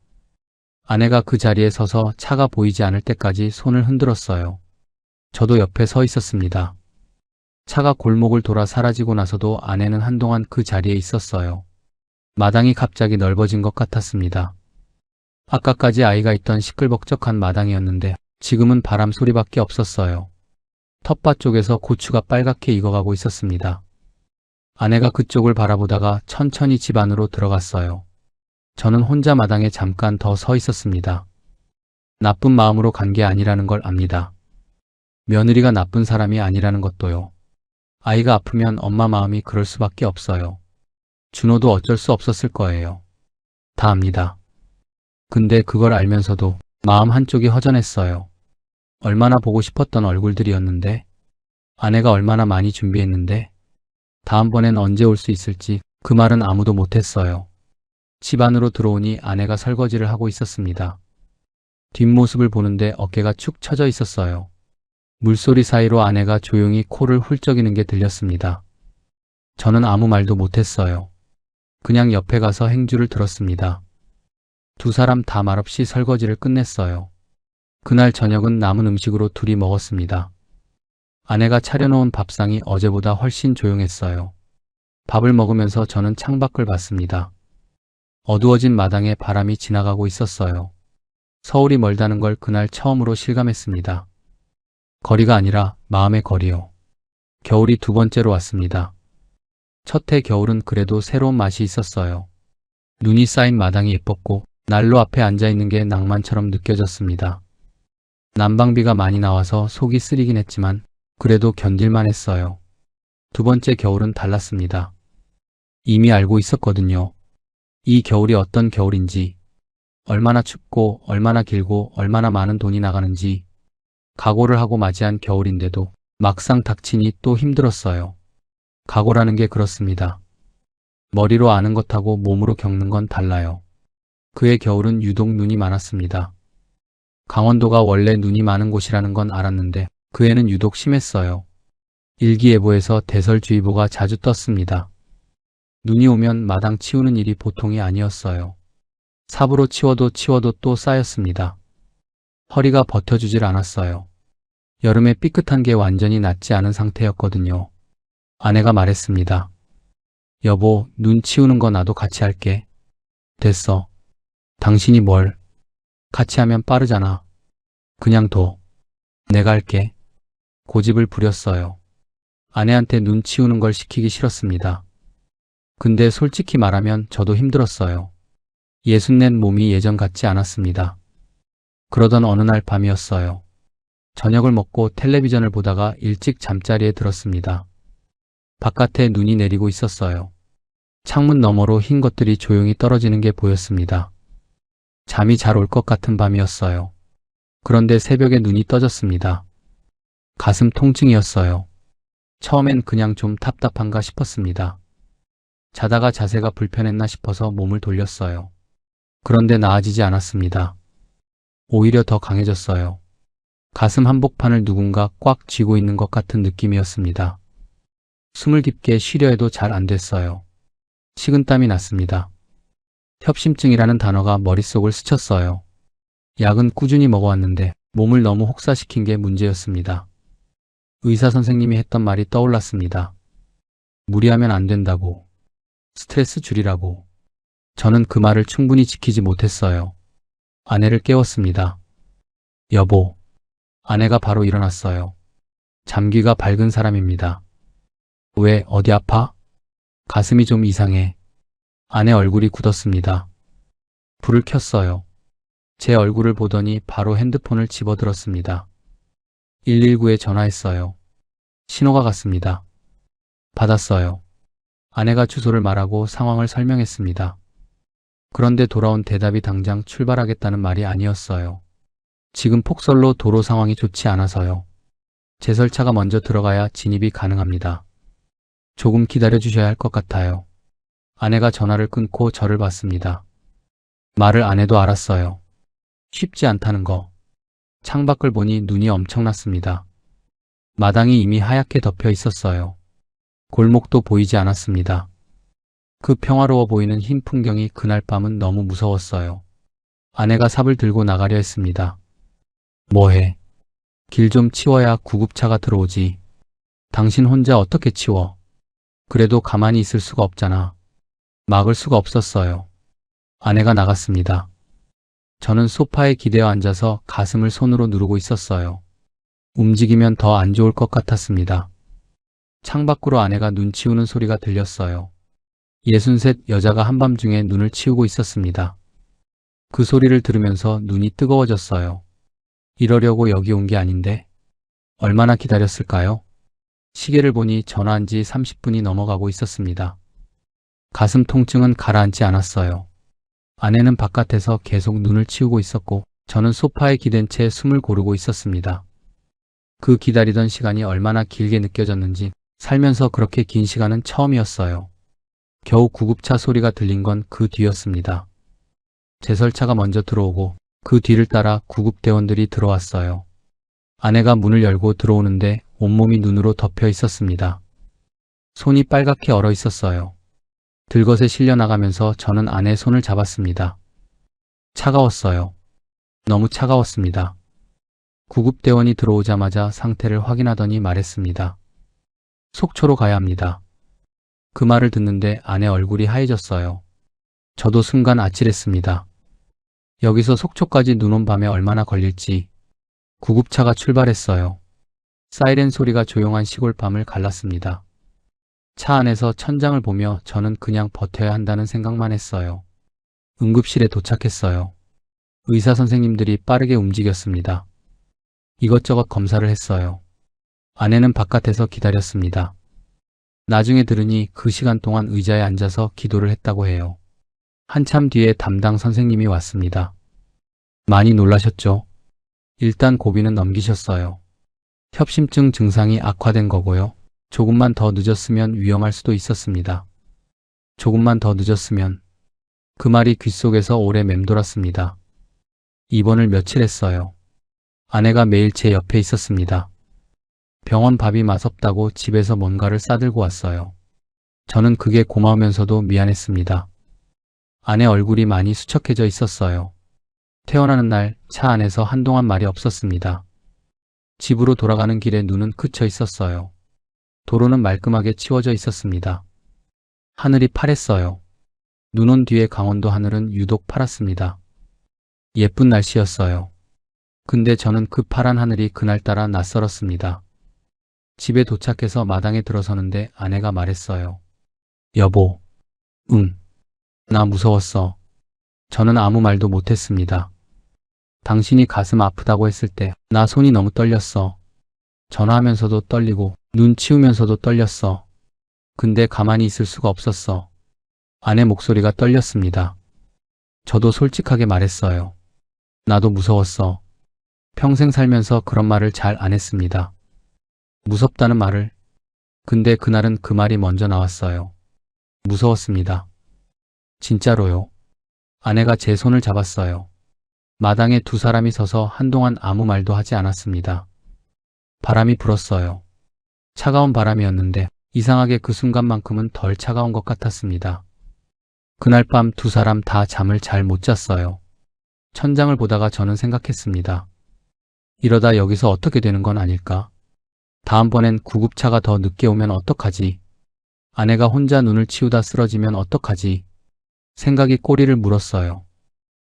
아내가 그 자리에 서서 차가 보이지 않을 때까지 손을 흔들었어요. 저도 옆에 서 있었습니다. 차가 골목을 돌아 사라지고 나서도 아내는 한동안 그 자리에 있었어요. 마당이 갑자기 넓어진 것 같았습니다. 아까까지 아이가 있던 시끌벅적한 마당이었는데 지금은 바람 소리밖에 없었어요. 텃밭 쪽에서 고추가 빨갛게 익어가고 있었습니다. 아내가 그쪽을 바라보다가 천천히 집 안으로 들어갔어요. 저는 혼자 마당에 잠깐 더 서 있었습니다. 나쁜 마음으로 간 게 아니라는 걸 압니다. 며느리가 나쁜 사람이 아니라는 것도요. 아이가 아프면 엄마 마음이 그럴 수밖에 없어요. 준호도 어쩔 수 없었을 거예요. 다 압니다. 근데 그걸 알면서도 마음 한쪽이 허전했어요. 얼마나 보고 싶었던 얼굴들이었는데, 아내가 얼마나 많이 준비했는데, 다음번엔 언제 올 수 있을지 그 말은 아무도 못했어요. 집 안으로 들어오니 아내가 설거지를 하고 있었습니다. 뒷모습을 보는데 어깨가 축 처져 있었어요. 물소리 사이로 아내가 조용히 코를 훌쩍이는 게 들렸습니다. 저는 아무 말도 못했어요. 그냥 옆에 가서 행주를 들었습니다. 두 사람 다 말없이 설거지를 끝냈어요. 그날 저녁은 남은 음식으로 둘이 먹었습니다. 아내가 차려놓은 밥상이 어제보다 훨씬 조용했어요. 밥을 먹으면서 저는 창밖을 봤습니다. 어두워진 마당에 바람이 지나가고 있었어요. 서울이 멀다는 걸 그날 처음으로 실감했습니다. 거리가 아니라 마음의 거리요. 겨울이 두 번째로 왔습니다. 첫 해 겨울은 그래도 새로운 맛이 있었어요. 눈이 쌓인 마당이 예뻤고 난로 앞에 앉아있는 게 낭만처럼 느껴졌습니다. 난방비가 많이 나와서 속이 쓰리긴 했지만 그래도 견딜만 했어요. 두 번째 겨울은 달랐습니다. 이미 알고 있었거든요. 이 겨울이 어떤 겨울인지, 얼마나 춥고 얼마나 길고 얼마나 많은 돈이 나가는지 각오를 하고 맞이한 겨울인데도 막상 닥치니 또 힘들었어요. 각오라는 게 그렇습니다. 머리로 아는 것하고 몸으로 겪는 건 달라요. 그해 겨울은 유독 눈이 많았습니다. 강원도가 원래 눈이 많은 곳이라는 건 알았는데 그 해는 유독 심했어요. 일기예보에서 대설주의보가 자주 떴습니다. 눈이 오면 마당 치우는 일이 보통이 아니었어요. 삽으로 치워도 또 쌓였습니다. 허리가 버텨주질 않았어요. 여름에 삐끗한 게 완전히 낫지 않은 상태였거든요. 아내가 말했습니다. 여보, 눈 치우는 거 나도 같이 할게. 됐어. 당신이 뭘? 같이 하면 빠르잖아. 그냥 둬. 내가 할게. 고집을 부렸어요. 아내한테 눈 치우는 걸 시키기 싫었습니다. 근데 솔직히 말하면 저도 힘들었어요. 예순낸 몸이 예전 같지 않았습니다. 그러던 어느 날 밤이었어요. 저녁을 먹고 텔레비전을 보다가 일찍 잠자리에 들었습니다. 바깥에 눈이 내리고 있었어요. 창문 너머로 흰 것들이 조용히 떨어지는 게 보였습니다. 잠이 잘 올 것 같은 밤이었어요. 그런데 새벽에 눈이 떠졌습니다. 가슴 통증이었어요. 처음엔 그냥 좀 답답한가 싶었습니다. 자다가 자세가 불편했나 싶어서 몸을 돌렸어요. 그런데 나아지지 않았습니다. 오히려 더 강해졌어요. 가슴 한복판을 누군가 꽉 쥐고 있는 것 같은 느낌이었습니다. 숨을 깊게 쉬려 해도 잘 안 됐어요. 식은땀이 났습니다. 협심증이라는 단어가 머릿속을 스쳤어요. 약은 꾸준히 먹어왔는데 몸을 너무 혹사시킨 게 문제였습니다. 의사 선생님이 했던 말이 떠올랐습니다. 무리하면 안 된다고. 스트레스 줄이라고. 저는 그 말을 충분히 지키지 못했어요. 아내를 깨웠습니다. 여보. 아내가 바로 일어났어요. 잠귀가 밝은 사람입니다. 왜, 어디 아파? 가슴이 좀 이상해. 아내 얼굴이 굳었습니다. 불을 켰어요. 제 얼굴을 보더니 바로 핸드폰을 집어들었습니다. 119에 전화했어요. 신호가 갔습니다. 받았어요. 아내가 주소를 말하고 상황을 설명했습니다. 그런데 돌아온 대답이 당장 출발하겠다는 말이 아니었어요. 지금 폭설로 도로 상황이 좋지 않아서요. 제설차가 먼저 들어가야 진입이 가능합니다. 조금 기다려 주셔야 할 것 같아요. 아내가 전화를 끊고 저를 봤습니다. 말을 안 해도 알았어요. 쉽지 않다는 거. 창밖을 보니 눈이 엄청났습니다. 마당이 이미 하얗게 덮여 있었어요. 골목도 보이지 않았습니다. 그 평화로워 보이는 흰 풍경이 그날 밤은 너무 무서웠어요. 아내가 삽을 들고 나가려 했습니다. 뭐해? 길 좀 치워야 구급차가 들어오지. 당신 혼자 어떻게 치워? 그래도 가만히 있을 수가 없잖아. 막을 수가 없었어요. 아내가 나갔습니다. 저는 소파에 기대어 앉아서 가슴을 손으로 누르고 있었어요. 움직이면 더 안 좋을 것 같았습니다. 창밖으로 아내가 눈 치우는 소리가 들렸어요. 63 여자가 한밤중에 눈을 치우고 있었습니다. 그 소리를 들으면서 눈이 뜨거워졌어요. 이러려고 여기 온 게 아닌데 얼마나 기다렸을까요? 시계를 보니 전화한 지 30분이 넘어가고 있었습니다. 가슴 통증은 가라앉지 않았어요. 아내는 바깥에서 계속 눈을 치우고 있었고 저는 소파에 기댄 채 숨을 고르고 있었습니다. 그 기다리던 시간이 얼마나 길게 느껴졌는지 살면서 그렇게 긴 시간은 처음이었어요. 겨우 구급차 소리가 들린 건 그 뒤였습니다. 제설차가 먼저 들어오고 그 뒤를 따라 구급대원들이 들어왔어요. 아내가 문을 열고 들어오는데 온몸이 눈으로 덮여 있었습니다. 손이 빨갛게 얼어 있었어요. 들것에 실려 나가면서 저는 아내의 손을 잡았습니다. 차가웠어요. 너무 차가웠습니다. 구급대원이 들어오자마자 상태를 확인하더니 말했습니다. 속초로 가야 합니다. 그 말을 듣는데 아내 얼굴이 하얘졌어요. 저도 순간 아찔했습니다. 여기서 속초까지 눈 온 밤에 얼마나 걸릴지. 구급차가 출발했어요. 사이렌 소리가 조용한 시골 밤을 갈랐습니다. 차 안에서 천장을 보며 저는 그냥 버텨야 한다는 생각만 했어요. 응급실에 도착했어요. 의사 선생님들이 빠르게 움직였습니다. 이것저것 검사를 했어요. 아내는 바깥에서 기다렸습니다. 나중에 들으니 그 시간 동안 의자에 앉아서 기도를 했다고 해요. 한참 뒤에 담당 선생님이 왔습니다. 많이 놀라셨죠? 일단 고비는 넘기셨어요. 협심증 증상이 악화된 거고요. 조금만 더 늦었으면 위험할 수도 있었습니다. 조금만 더 늦었으면 그 말이 귓속에서 오래 맴돌았습니다. 입원을 며칠 했어요. 아내가 매일 제 옆에 있었습니다. 병원 밥이 맛없다고 집에서 뭔가를 싸들고 왔어요. 저는 그게 고마우면서도 미안했습니다. 아내 얼굴이 많이 수척해져 있었어요. 퇴원하는 날 차 안에서 한동안 말이 없었습니다. 집으로 돌아가는 길에 눈은 그쳐 있었어요. 도로는 말끔하게 치워져 있었습니다. 하늘이 파랬어요. 눈 온 뒤에 강원도 하늘은 유독 파랗습니다. 예쁜 날씨였어요. 근데 저는 그 파란 하늘이 그날따라 낯설었습니다. 집에 도착해서 마당에 들어서는데 아내가 말했어요. 여보, 응, 나 무서웠어. 저는 아무 말도 못했습니다. 당신이 가슴 아프다고 했을 때 나 손이 너무 떨렸어. 전화하면서도 떨리고 눈 치우면서도 떨렸어. 근데 가만히 있을 수가 없었어. 아내 목소리가 떨렸습니다. 저도 솔직하게 말했어요. 나도 무서웠어. 평생 살면서 그런 말을 잘 안 했습니다. 무섭다는 말을. 근데 그날은 그 말이 먼저 나왔어요. 무서웠습니다. 진짜로요. 아내가 제 손을 잡았어요. 마당에 두 사람이 서서 한동안 아무 말도 하지 않았습니다. 바람이 불었어요. 차가운 바람이었는데 이상하게 그 순간만큼은 덜 차가운 것 같았습니다. 그날 밤 두 사람 다 잠을 잘 못 잤어요. 천장을 보다가 저는 생각했습니다. 이러다 여기서 어떻게 되는 건 아닐까? 다음번엔 구급차가 더 늦게 오면 어떡하지? 아내가 혼자 눈을 치우다 쓰러지면 어떡하지? 생각이 꼬리를 물었어요.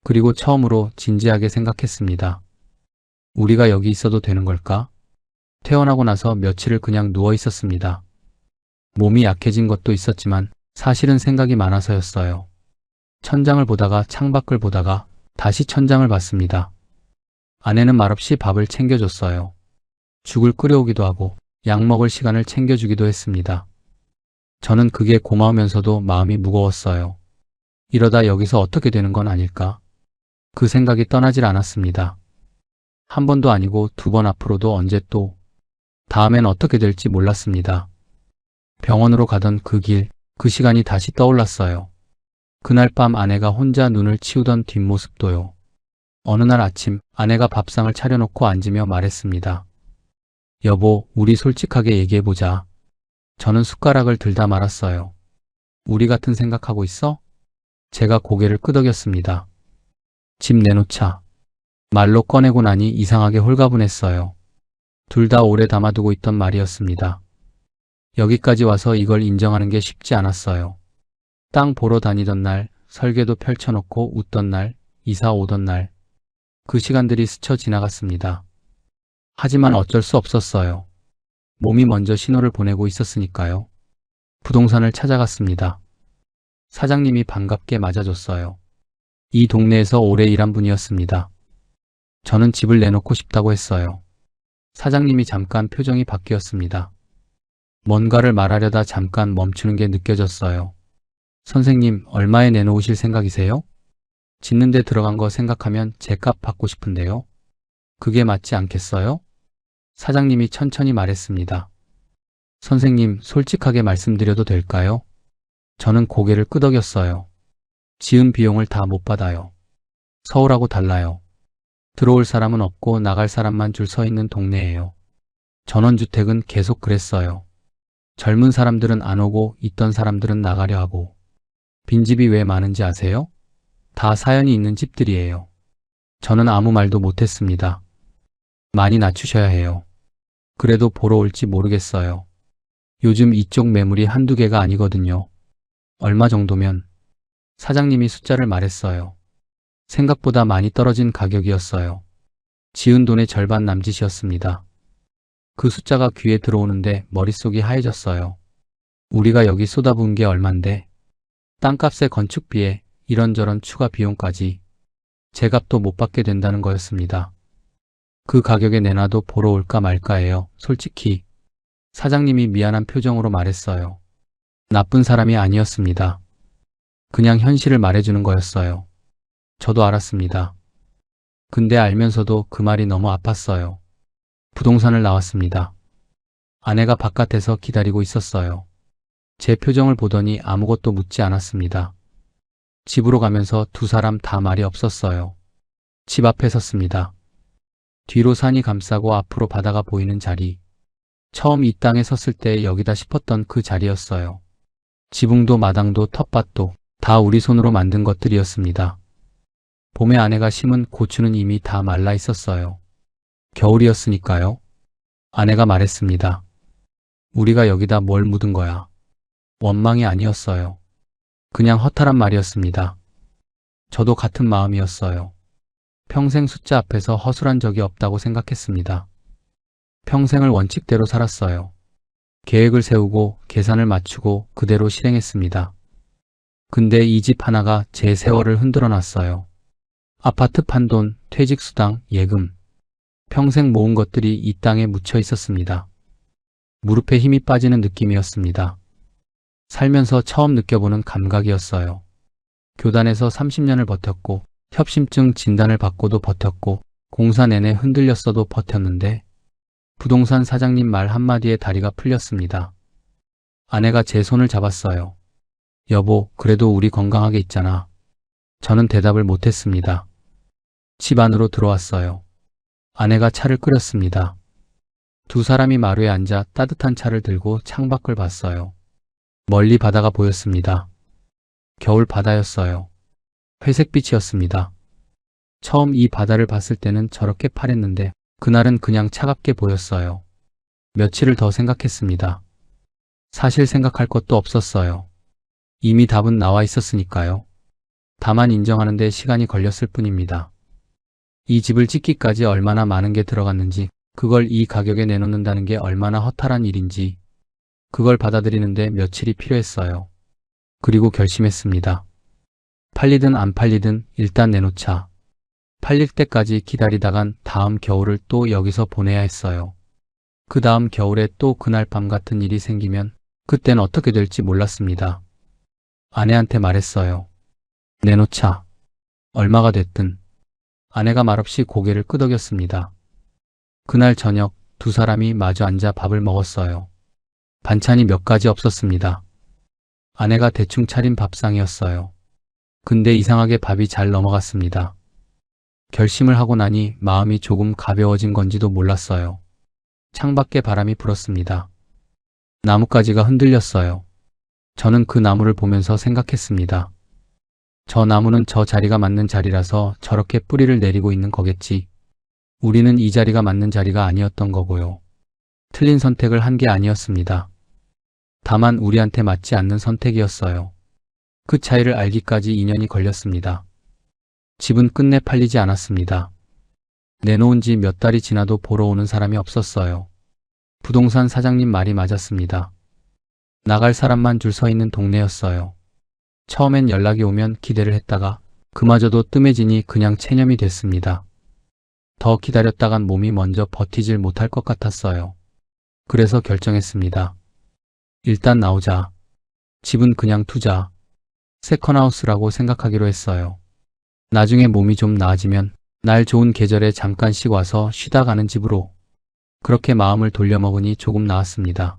그리고 처음으로 진지하게 생각했습니다. 우리가 여기 있어도 되는 걸까? 퇴원하고 나서 며칠을 그냥 누워 있었습니다. 몸이 약해진 것도 있었지만 사실은 생각이 많아서였어요. 천장을 보다가 창밖을 보다가 다시 천장을 봤습니다. 아내는 말없이 밥을 챙겨줬어요. 죽을 끓여오기도 하고 약 먹을 시간을 챙겨주기도 했습니다. 저는 그게 고마우면서도 마음이 무거웠어요. 이러다 여기서 어떻게 되는 건 아닐까? 그 생각이 떠나질 않았습니다. 한 번도 아니고 두 번 앞으로도 언제 또, 다음엔 어떻게 될지 몰랐습니다. 병원으로 가던 그 길, 그 시간이 다시 떠올랐어요. 그날 밤 아내가 혼자 눈을 치우던 뒷모습도요. 어느 날 아침 아내가 밥상을 차려놓고 앉으며 말했습니다. 여보, 우리 솔직하게 얘기해보자. 저는 숟가락을 들다 말았어요. 우리 같은 생각하고 있어? 제가 고개를 끄덕였습니다. 집 내놓자. 말로 꺼내고 나니 이상하게 홀가분했어요. 둘 다 오래 담아두고 있던 말이었습니다. 여기까지 와서 이걸 인정하는 게 쉽지 않았어요. 땅 보러 다니던 날, 설계도 펼쳐놓고 웃던 날, 이사 오던 날, 그 시간들이 스쳐 지나갔습니다. 하지만 어쩔 수 없었어요. 몸이 먼저 신호를 보내고 있었으니까요. 부동산을 찾아갔습니다. 사장님이 반갑게 맞아줬어요. 이 동네에서 오래 일한 분이었습니다. 저는 집을 내놓고 싶다고 했어요. 사장님이 잠깐 표정이 바뀌었습니다. 뭔가를 말하려다 잠깐 멈추는 게 느껴졌어요. 선생님, 얼마에 내놓으실 생각이세요? 짓는 데 들어간 거 생각하면 제 값 받고 싶은데요. 그게 맞지 않겠어요? 사장님이 천천히 말했습니다. 선생님, 솔직하게 말씀드려도 될까요? 저는 고개를 끄덕였어요. 지은 비용을 다 못 받아요. 서울하고 달라요. 들어올 사람은 없고 나갈 사람만 줄 서 있는 동네예요. 전원주택은 계속 그랬어요. 젊은 사람들은 안 오고 있던 사람들은 나가려 하고. 빈집이 왜 많은지 아세요? 다 사연이 있는 집들이에요. 저는 아무 말도 못했습니다. 많이 낮추셔야 해요. 그래도 보러 올지 모르겠어요. 요즘 이쪽 매물이 한두 개가 아니거든요. 얼마 정도면? 사장님이 숫자를 말했어요. 생각보다 많이 떨어진 가격이었어요. 지은 돈의 절반 남짓이었습니다. 그 숫자가 귀에 들어오는데 머릿속이 하얘졌어요. 우리가 여기 쏟아부은 게 얼만데? 땅값에 건축비에 이런저런 추가 비용까지 제 값도 못 받게 된다는 거였습니다. 그 가격에 내놔도 보러 올까 말까예요. 솔직히. 사장님이 미안한 표정으로 말했어요. 나쁜 사람이 아니었습니다. 그냥 현실을 말해주는 거였어요. 저도 알았습니다. 근데 알면서도 그 말이 너무 아팠어요. 부동산을 나왔습니다. 아내가 바깥에서 기다리고 있었어요. 제 표정을 보더니 아무것도 묻지 않았습니다. 집으로 가면서 두 사람 다 말이 없었어요. 집 앞에 섰습니다. 뒤로 산이 감싸고 앞으로 바다가 보이는 자리. 처음 이 땅에 섰을 때 여기다 싶었던 그 자리였어요. 지붕도 마당도 텃밭도 다 우리 손으로 만든 것들이었습니다. 봄에 아내가 심은 고추는 이미 다 말라 있었어요. 겨울이었으니까요. 아내가 말했습니다. 우리가 여기다 뭘 묻은 거야. 원망이 아니었어요. 그냥 허탈한 말이었습니다. 저도 같은 마음이었어요. 평생 숫자 앞에서 허술한 적이 없다고 생각했습니다. 평생을 원칙대로 살았어요. 계획을 세우고 계산을 맞추고 그대로 실행했습니다. 근데 이 집 하나가 제 세월을 흔들어 놨어요. 아파트 판돈, 퇴직수당, 예금. 평생 모은 것들이 이 땅에 묻혀 있었습니다. 무릎에 힘이 빠지는 느낌이었습니다. 살면서 처음 느껴보는 감각이었어요. 교단에서 30년을 버텼고 협심증 진단을 받고도 버텼고 공사 내내 흔들렸어도 버텼는데 부동산 사장님 말 한마디에 다리가 풀렸습니다. 아내가 제 손을 잡았어요. 여보, 그래도 우리 건강하게 있잖아. 저는 대답을 못했습니다. 집 안으로 들어왔어요. 아내가 차를 끓였습니다. 두 사람이 마루에 앉아 따뜻한 차를 들고 창밖을 봤어요. 멀리 바다가 보였습니다. 겨울 바다였어요. 회색빛이었습니다. 처음 이 바다를 봤을 때는 저렇게 파랬는데 그날은 그냥 차갑게 보였어요. 며칠을 더 생각했습니다. 사실 생각할 것도 없었어요. 이미 답은 나와 있었으니까요. 다만 인정하는데 시간이 걸렸을 뿐입니다. 이 집을 짓기까지 얼마나 많은 게 들어갔는지, 그걸 이 가격에 내놓는다는 게 얼마나 허탈한 일인지, 그걸 받아들이는데 며칠이 필요했어요. 그리고 결심했습니다. 팔리든 안 팔리든 일단 내놓자. 팔릴 때까지 기다리다간 다음 겨울을 또 여기서 보내야 했어요. 그 다음 겨울에 또 그날 밤 같은 일이 생기면 그땐 어떻게 될지 몰랐습니다. 아내한테 말했어요. 내놓자. 얼마가 됐든. 아내가 말없이 고개를 끄덕였습니다. 그날 저녁 두 사람이 마주 앉아 밥을 먹었어요. 반찬이 몇 가지 없었습니다. 아내가 대충 차린 밥상이었어요. 근데 이상하게 밥이 잘 넘어갔습니다. 결심을 하고 나니 마음이 조금 가벼워진 건지도 몰랐어요. 창밖에 바람이 불었습니다. 나뭇가지가 흔들렸어요. 저는 그 나무를 보면서 생각했습니다. 저 나무는 저 자리가 맞는 자리라서 저렇게 뿌리를 내리고 있는 거겠지. 우리는 이 자리가 맞는 자리가 아니었던 거고요. 틀린 선택을 한 게 아니었습니다. 다만 우리한테 맞지 않는 선택이었어요. 그 차이를 알기까지 2년이 걸렸습니다. 집은 끝내 팔리지 않았습니다. 내놓은 지 몇 달이 지나도 보러 오는 사람이 없었어요. 부동산 사장님 말이 맞았습니다. 나갈 사람만 줄 서 있는 동네였어요. 처음엔 연락이 오면 기대를 했다가 그마저도 뜸해지니 그냥 체념이 됐습니다. 더 기다렸다간 몸이 먼저 버티질 못할 것 같았어요. 그래서 결정했습니다. 일단 나오자. 집은 그냥 투자. 세컨하우스라고 생각하기로 했어요. 나중에 몸이 좀 나아지면 날 좋은 계절에 잠깐씩 와서 쉬다 가는 집으로. 그렇게 마음을 돌려먹으니 조금 나았습니다.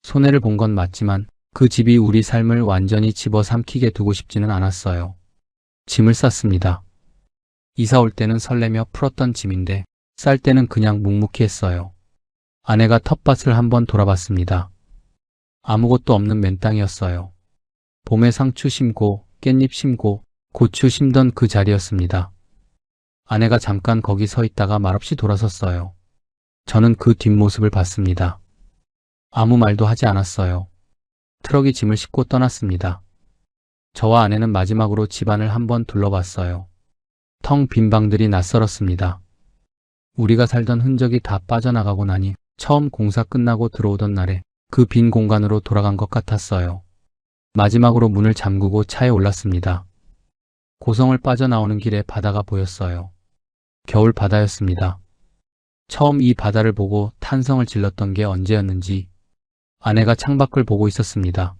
손해를 본 건 맞지만 그 집이 우리 삶을 완전히 집어삼키게 두고 싶지는 않았어요. 짐을 쌌습니다. 이사 올 때는 설레며 풀었던 짐인데 쌀 때는 그냥 묵묵히 했어요. 아내가 텃밭을 한번 돌아봤습니다. 아무것도 없는 맨 땅이었어요. 봄에 상추 심고 깻잎 심고 고추 심던 그 자리였습니다. 아내가 잠깐 거기 서 있다가 말없이 돌아섰어요. 저는 그 뒷모습을 봤습니다. 아무 말도 하지 않았어요. 트럭이 짐을 싣고 떠났습니다. 저와 아내는 마지막으로 집안을 한번 둘러봤어요. 텅 빈 방들이 낯설었습니다. 우리가 살던 흔적이 다 빠져나가고 나니 처음 공사 끝나고 들어오던 날에 그 빈 공간으로 돌아간 것 같았어요. 마지막으로 문을 잠그고 차에 올랐습니다. 고성을 빠져나오는 길에 바다가 보였어요. 겨울 바다였습니다. 처음 이 바다를 보고 탄성을 질렀던 게 언제였는지 아내가 창밖을 보고 있었습니다.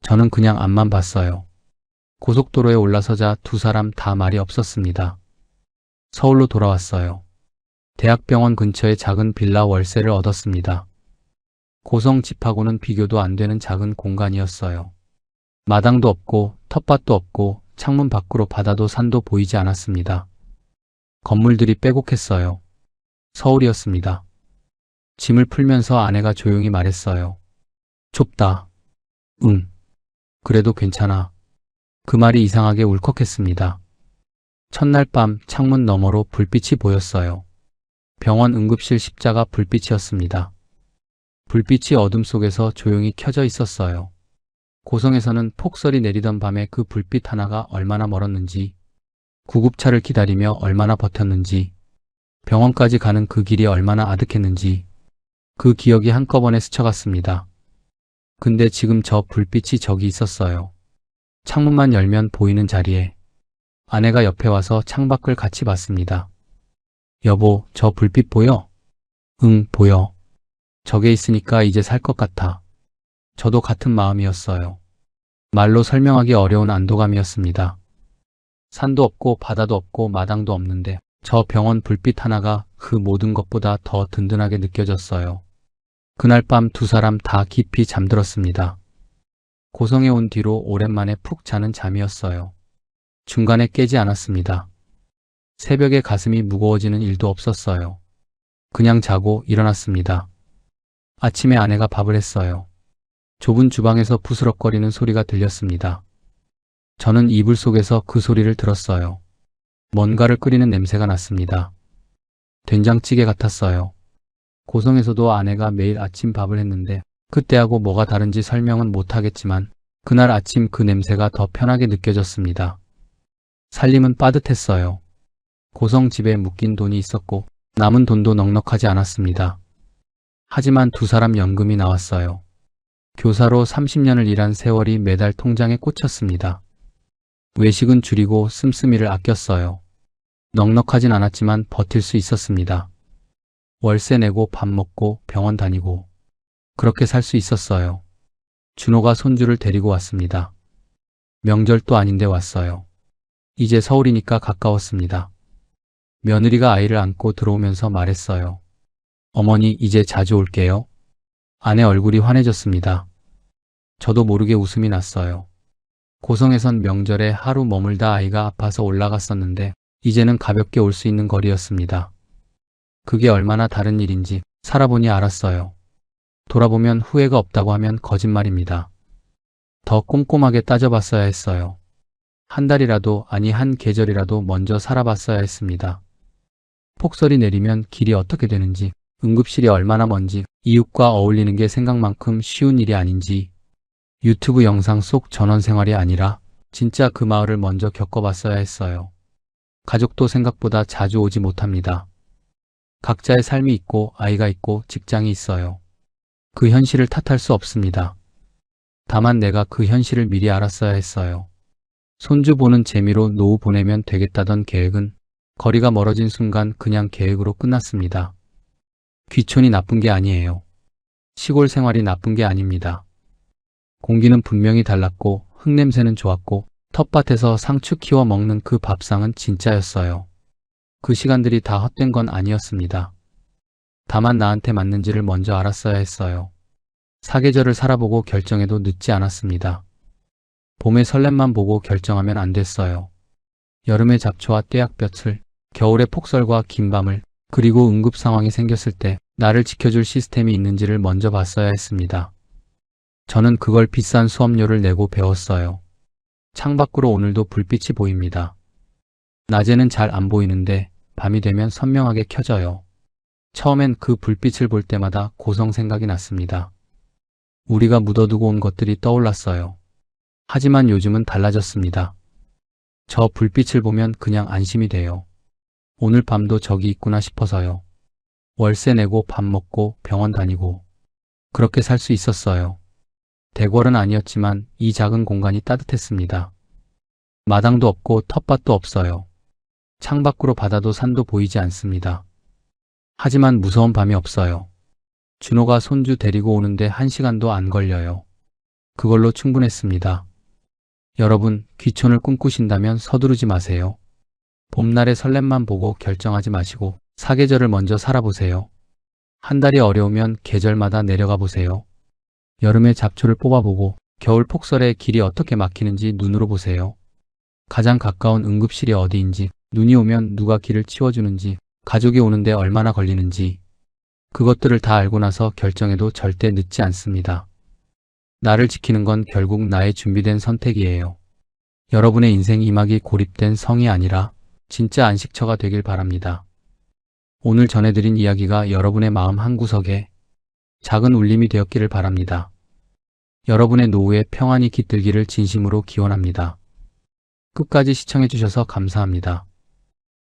저는 그냥 앞만 봤어요. 고속도로에 올라서자 두 사람 다 말이 없었습니다. 서울로 돌아왔어요. 대학병원 근처에 작은 빌라 월세를 얻었습니다. 고성 집하고는 비교도 안 되는 작은 공간이었어요. 마당도 없고 텃밭도 없고 창문 밖으로 바다도 산도 보이지 않았습니다. 건물들이 빼곡했어요. 서울이었습니다. 짐을 풀면서 아내가 조용히 말했어요. 좁다. 응. 그래도 괜찮아. 그 말이 이상하게 울컥했습니다. 첫날 밤 창문 너머로 불빛이 보였어요. 병원 응급실 십자가 불빛이었습니다. 불빛이 어둠 속에서 조용히 켜져 있었어요. 고성에서는 폭설이 내리던 밤에 그 불빛 하나가 얼마나 멀었는지, 구급차를 기다리며 얼마나 버텼는지, 병원까지 가는 그 길이 얼마나 아득했는지, 그 기억이 한꺼번에 스쳐갔습니다. 근데 지금 저 불빛이 저기 있었어요. 창문만 열면 보이는 자리에. 아내가 옆에 와서 창밖을 같이 봤습니다. 여보, 저 불빛 보여? 응, 보여. 저게 있으니까 이제 살 것 같아. 저도 같은 마음이었어요. 말로 설명하기 어려운 안도감이었습니다. 산도 없고 바다도 없고 마당도 없는데 저 병원 불빛 하나가 그 모든 것보다 더 든든하게 느껴졌어요. 그날 밤 두 사람 다 깊이 잠들었습니다. 고성에 온 뒤로 오랜만에 푹 자는 잠이었어요. 중간에 깨지 않았습니다. 새벽에 가슴이 무거워지는 일도 없었어요. 그냥 자고 일어났습니다. 아침에 아내가 밥을 했어요. 좁은 주방에서 부스럭거리는 소리가 들렸습니다. 저는 이불 속에서 그 소리를 들었어요. 뭔가를 끓이는 냄새가 났습니다. 된장찌개 같았어요. 고성에서도 아내가 매일 아침 밥을 했는데 그때하고 뭐가 다른지 설명은 못하겠지만 그날 아침 그 냄새가 더 편하게 느껴졌습니다. 살림은 빠듯했어요. 고성 집에 묶인 돈이 있었고 남은 돈도 넉넉하지 않았습니다. 하지만 두 사람 연금이 나왔어요. 교사로 30년을 일한 세월이 매달 통장에 꽂혔습니다. 외식은 줄이고 씀씀이를 아꼈어요. 넉넉하진 않았지만 버틸 수 있었습니다. 월세 내고 밥 먹고 병원 다니고 그렇게 살 수 있었어요. 준호가 손주를 데리고 왔습니다. 명절도 아닌데 왔어요. 이제 서울이니까 가까웠습니다. 며느리가 아이를 안고 들어오면서 말했어요. 어머니, 이제 자주 올게요. 아내 얼굴이 환해졌습니다. 저도 모르게 웃음이 났어요. 고성에선 명절에 하루 머물다 아이가 아파서 올라갔었는데 이제는 가볍게 올 수 있는 거리였습니다. 그게 얼마나 다른 일인지 살아보니 알았어요. 돌아보면 후회가 없다고 하면 거짓말입니다. 더 꼼꼼하게 따져봤어야 했어요. 한 달이라도, 아니 한 계절이라도 먼저 살아봤어야 했습니다. 폭설이 내리면 길이 어떻게 되는지, 응급실이 얼마나 먼지, 이웃과 어울리는 게 생각만큼 쉬운 일이 아닌지, 유튜브 영상 속 전원생활이 아니라 진짜 그 마을을 먼저 겪어봤어야 했어요. 가족도 생각보다 자주 오지 못합니다. 각자의 삶이 있고 아이가 있고 직장이 있어요. 그 현실을 탓할 수 없습니다. 다만 내가 그 현실을 미리 알았어야 했어요. 손주 보는 재미로 노후 보내면 되겠다던 계획은 거리가 멀어진 순간 그냥 계획으로 끝났습니다. 귀촌이 나쁜 게 아니에요. 시골 생활이 나쁜 게 아닙니다. 공기는 분명히 달랐고 흙냄새는 좋았고 텃밭에서 상추 키워 먹는 그 밥상은 진짜였어요. 그 시간들이 다 헛된 건 아니었습니다. 다만 나한테 맞는지를 먼저 알았어야 했어요. 사계절을 살아보고 결정해도 늦지 않았습니다. 봄의 설렘만 보고 결정하면 안 됐어요. 여름의 잡초와 떼약볕을, 겨울의 폭설과 긴 밤을, 그리고 응급 상황이 생겼을 때 나를 지켜줄 시스템이 있는지를 먼저 봤어야 했습니다. 저는 그걸 비싼 수업료를 내고 배웠어요. 창밖으로 오늘도 불빛이 보입니다. 낮에는 잘 안 보이는데 밤이 되면 선명하게 켜져요. 처음엔 그 불빛을 볼 때마다 고성 생각이 났습니다. 우리가 묻어두고 온 것들이 떠올랐어요. 하지만 요즘은 달라졌습니다. 저 불빛을 보면 그냥 안심이 돼요. 오늘 밤도 저기 있구나 싶어서요. 월세 내고 밥 먹고 병원 다니고 그렇게 살 수 있었어요. 대궐은 아니었지만 이 작은 공간이 따뜻했습니다. 마당도 없고 텃밭도 없어요. 창밖으로 바다도 산도 보이지 않습니다. 하지만 무서운 밤이 없어요. 준호가 손주 데리고 오는데 1시간도 안 걸려요. 그걸로 충분했습니다. 여러분, 귀촌을 꿈꾸신다면 서두르지 마세요. 봄날의 설렘만 보고 결정하지 마시고 사계절을 먼저 살아보세요. 한 달이 어려우면 계절마다 내려가 보세요. 여름의 잡초를 뽑아보고 겨울 폭설에 길이 어떻게 막히는지 눈으로 보세요. 가장 가까운 응급실이 어디인지 눈이 오면 누가 길을 치워주는지, 가족이 오는데 얼마나 걸리는지, 그것들을 다 알고 나서 결정해도 절대 늦지 않습니다. 나를 지키는 건 결국 나의 준비된 선택이에요. 여러분의 인생 이막이 고립된 성이 아니라 진짜 안식처가 되길 바랍니다. 오늘 전해드린 이야기가 여러분의 마음 한구석에 작은 울림이 되었기를 바랍니다. 여러분의 노후에 평안이 깃들기를 진심으로 기원합니다. 끝까지 시청해주셔서 감사합니다.